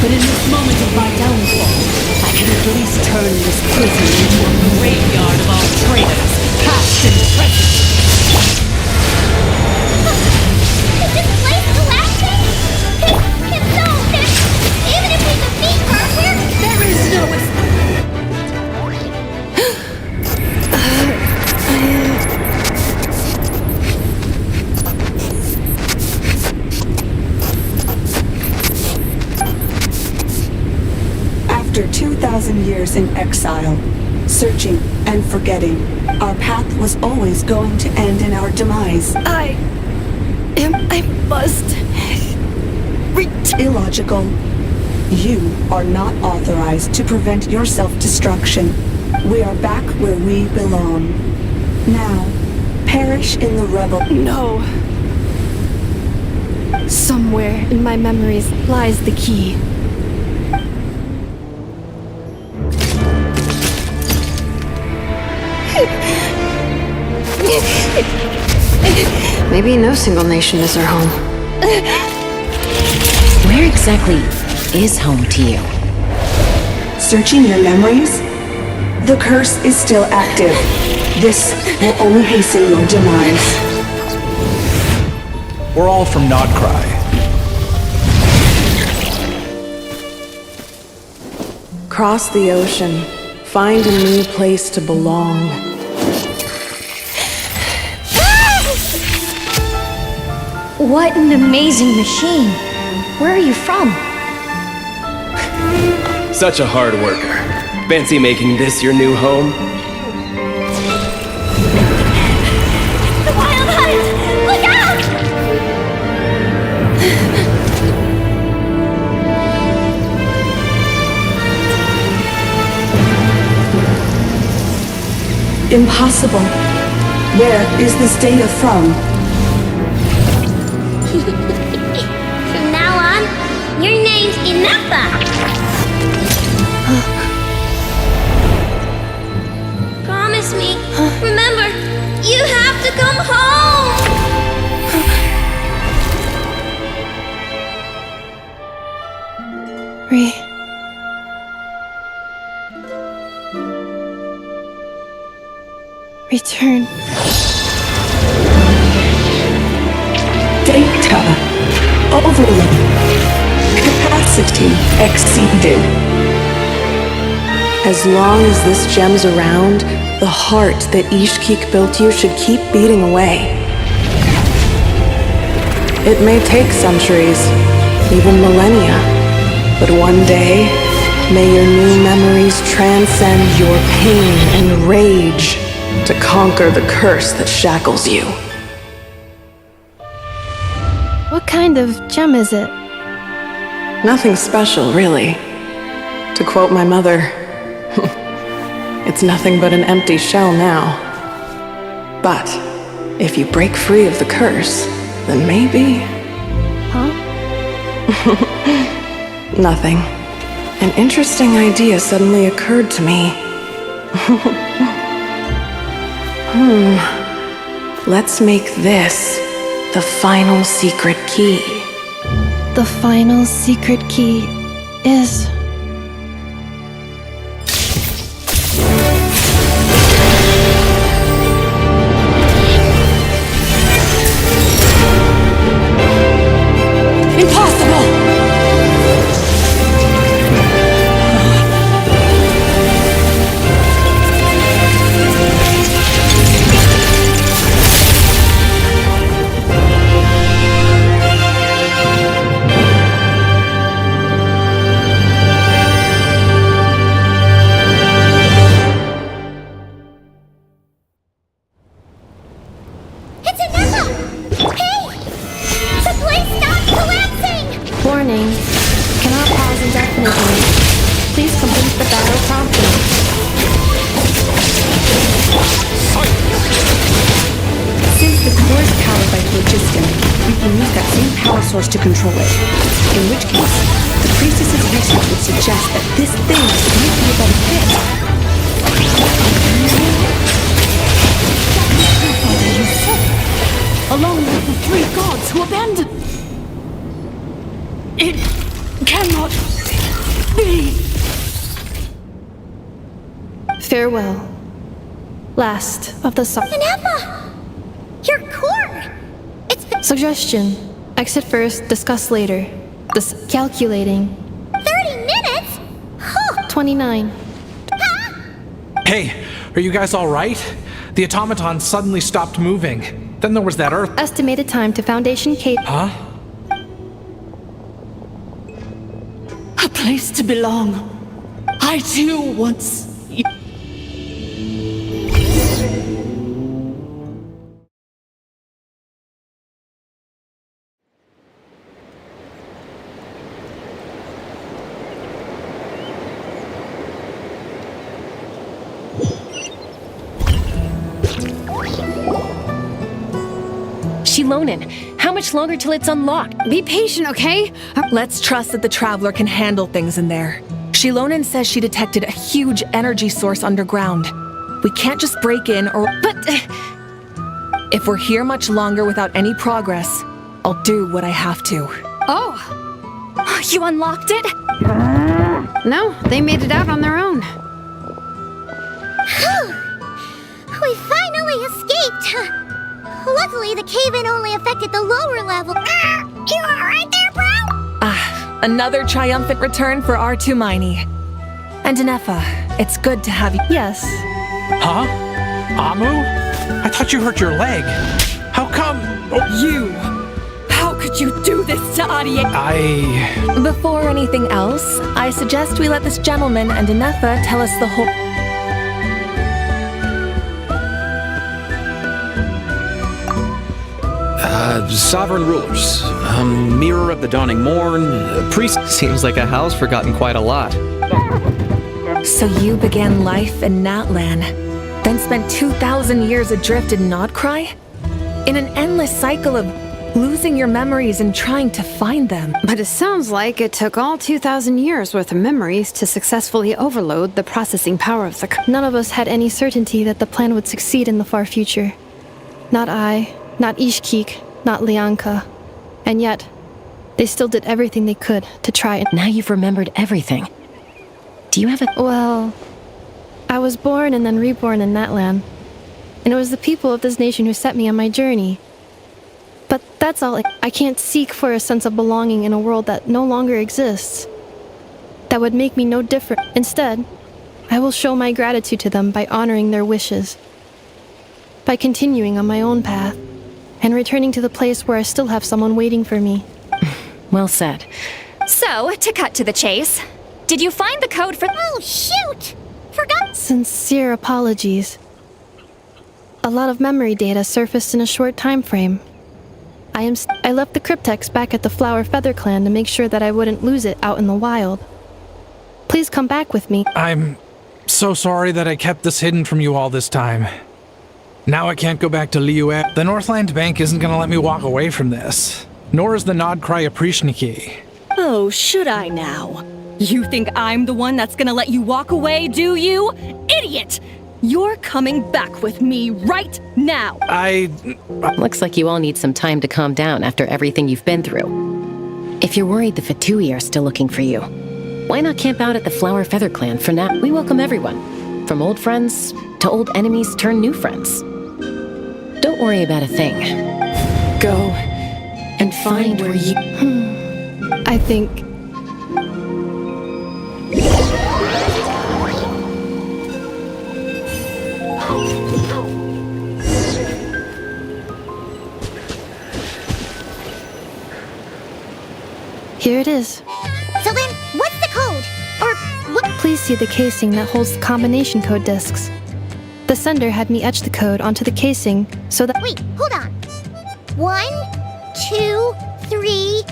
But in this moment of my downfall, I can at least turn this prison into a graveyard of all traitors, past and present. Is this place collapsing? If so, then even if we defeat her, there is no After 2,000 years in exile, searching and forgetting, our path was always going to end in our demise. I must... Illogical. You are not authorized to prevent your self-destruction. We are back where we belong. Now, perish in the rubble. No. Somewhere in my memories lies the key. Maybe no single nation is our home. Where exactly is home to you? Searching your memories? The curse is still active. This will only hasten your demise. We're all from Nodcry. Cross the ocean. Find a new place to belong. What an amazing machine. Where are you from? Such a hard worker. Fancy making this your new home? The Wild Hunt! Look out! Impossible. Where is this data from? From now on, your name's Inappa. Promise me. Remember, you have to come home. Return. Data overload. Capacity exceeded. As long as this gem's around, the heart that Ishkik built you should keep beating away. It may take centuries, even millennia, but one day, may your new memories transcend your pain and rage to conquer the curse that shackles you. What kind of gem is it? Nothing special, really. To quote my mother, it's nothing but an empty shell now. But if you break free of the curse, then maybe... Huh? Nothing. An interesting idea suddenly occurred to me. Let's make this the final secret key. The final secret key is... Warning. Cannot pause indefinitely. Please complete the battle promptly. Since the core is powered by phlogiston, we can use that same power source to control it. In which case, the priestess's research would suggest that this thing might be about a fit. Along with the three gods who abandoned... It cannot be. Farewell. Last of the song. Inappa! Your core! It's been Suggestion. Exit first, discuss later. Calculating. 30 minutes? Huh. 29. Hey, are you guys all right? The automaton suddenly stopped moving. Then there was that earth... Estimated time to Foundation Cape. Huh? A place to belong. I too once... Shilonen. How much longer till it's unlocked? Be patient, okay? Let's trust that the Traveler can handle things in there. Shilonen says she detected a huge energy source underground. We can't just break in or... But... if we're here much longer without any progress, I'll do what I have to. Oh! You unlocked it? No, they made it out on their own. We finally escaped! Luckily, the cave-in only affected the lower level. You alright there, bro? Another triumphant return for R2 Miney. And Nefa, it's good to have you. Yes. Huh? Amu? I thought you hurt your leg. How come? You! How could you do this to Arie? Before anything else, I suggest we let this gentleman and Nefa tell us the whole... Sovereign rulers. Mirror of the Dawning Morn. Priest. Seems like a house forgotten quite a lot. So you began life in Natlan, then spent 2,000 years adrift in Nodcry? In an endless cycle of losing your memories and trying to find them. But it sounds like it took all 2,000 years worth of memories to successfully overload the processing power of the... None of us had any certainty that the plan would succeed in the far future. Not I, not Ishkik, not Lianka. And yet, they still did everything they could to try and... Now you've remembered everything. Do you have a... Well, I was born and then reborn in Natlan. And it was the people of this nation who set me on my journey. But that's all. I can't seek for a sense of belonging in a world that no longer exists. That would make me no different. Instead, I will show my gratitude to them by honoring their wishes. By continuing on my own path. And returning to the place where I still have someone waiting for me. Well said. So, to cut to the chase, did you find the code for... Oh, shoot! Forgot... Sincere apologies. A lot of memory data surfaced in a short time frame. I left the cryptex back at the Flower Feather Clan to make sure that I wouldn't lose it out in the wild. Please come back with me. I'm so sorry that I kept this hidden from you all this time. Now I can't go back to Liyue. The Northland Bank isn't gonna let me walk away from this. Nor is the Nodcry Aprishniki. Oh, should I now? You think I'm the one that's gonna let you walk away, do you? Idiot! You're coming back with me right now! Looks like you all need some time to calm down after everything you've been through. If you're worried the Fatui are still looking for you, why not camp out at the Flower Feather Clan for now? We welcome everyone, from old friends to old enemies turned new friends. Don't worry about a thing. Go and find where you... I think... Here it is. So then, what's the code? Or what? Please see the casing that holds the combination code discs. The sender had me etch the code onto the casing so that... Wait, hold on. 1, 2, 3,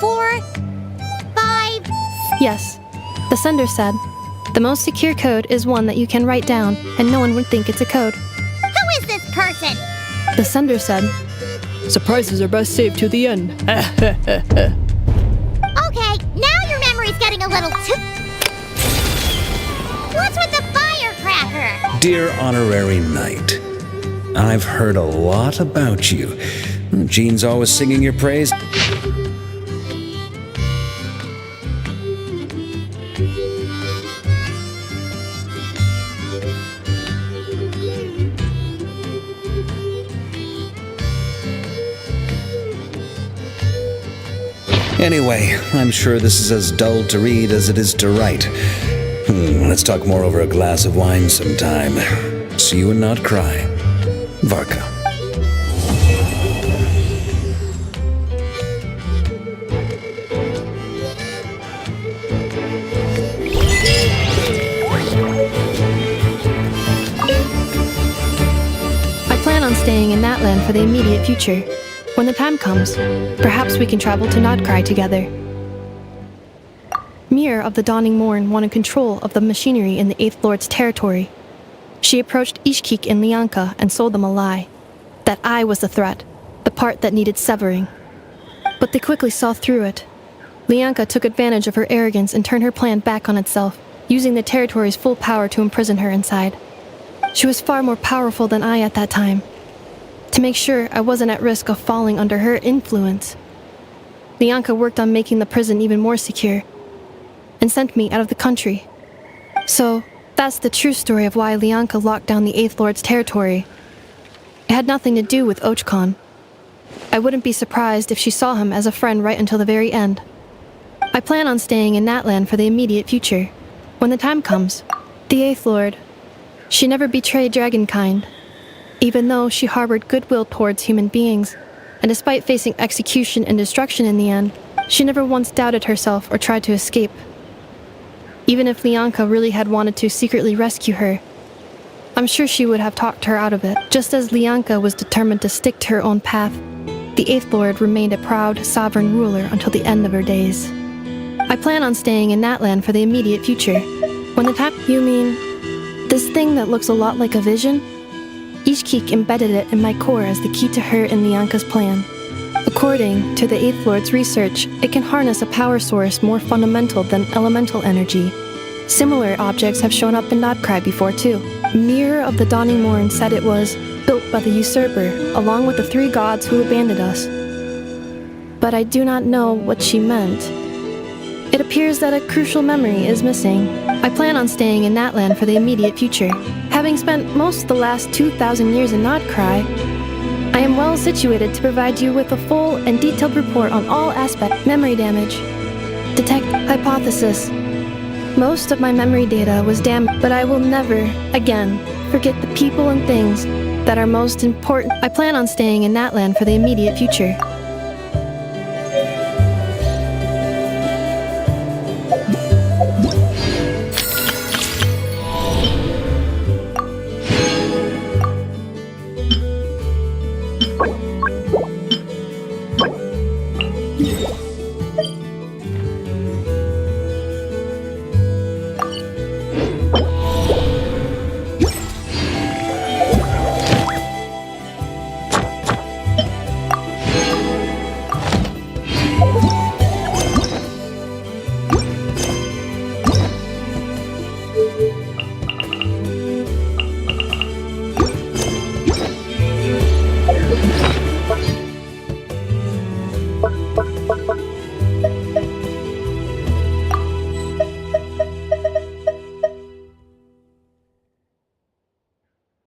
4, 5... Yes. The sender said, the most secure code is one that you can write down, and no one would think it's a code. Who is this person? The sender said, surprises are best saved to the end. Okay, now your memory's getting a little too... What's with the firecracker? Dear Honorary Knight, I've heard a lot about you. Jean's always singing your praise. Anyway, I'm sure this is as dull to read as it is to write. Let's talk more over a glass of wine sometime. See you and not cry. Varka. I plan on staying in that land for the immediate future. When the time comes, perhaps we can travel to Nodcry together. Mirror of the Dawning Morn wanted control of the machinery in the 8th Lord's territory. She approached Ishkik and Lianka and sold them a lie. That I was the threat, the part that needed severing. But they quickly saw through it. Lianka took advantage of her arrogance and turned her plan back on itself, using the territory's full power to imprison her inside. She was far more powerful than I at that time. To make sure I wasn't at risk of falling under her influence, Lianka worked on making the prison even more secure, and sent me out of the country. So, that's the true story of why Lianka locked down the Eighth Lord's territory. It had nothing to do with Ochkon. I wouldn't be surprised if she saw him as a friend right until the very end. I plan on staying in Natlan for the immediate future. When the time comes, the Eighth Lord, she never betrayed Dragonkind, even though she harbored goodwill towards human beings, and despite facing execution and destruction in the end, she never once doubted herself or tried to escape. Even if Lianka really had wanted to secretly rescue her, I'm sure she would have talked her out of it. Just as Lianka was determined to stick to her own path, the Eighth Lord remained a proud, sovereign ruler until the end of her days. I plan on staying in Natlan for the immediate future. When the time— You mean this thing that looks a lot like a vision? Ishkik embedded it in my core as the key to her and Lianka's plan. According to the Eighth Lord's research, it can harness a power source more fundamental than elemental energy. Similar objects have shown up in Nodcry before too. Mirror of the Dawning Morn said it was built by the usurper, along with the 3 gods who abandoned us. But I do not know what she meant. It appears that a crucial memory is missing. I plan on staying in Natlan for the immediate future. Having spent most of the last 2,000 years in Nodcry, I am well situated to provide you with a full and detailed report on all aspects. Memory damage. Detect hypothesis. Most of my memory data was damaged, but I will never, again, forget the people and things that are most important. I plan on staying in Natlan for the immediate future.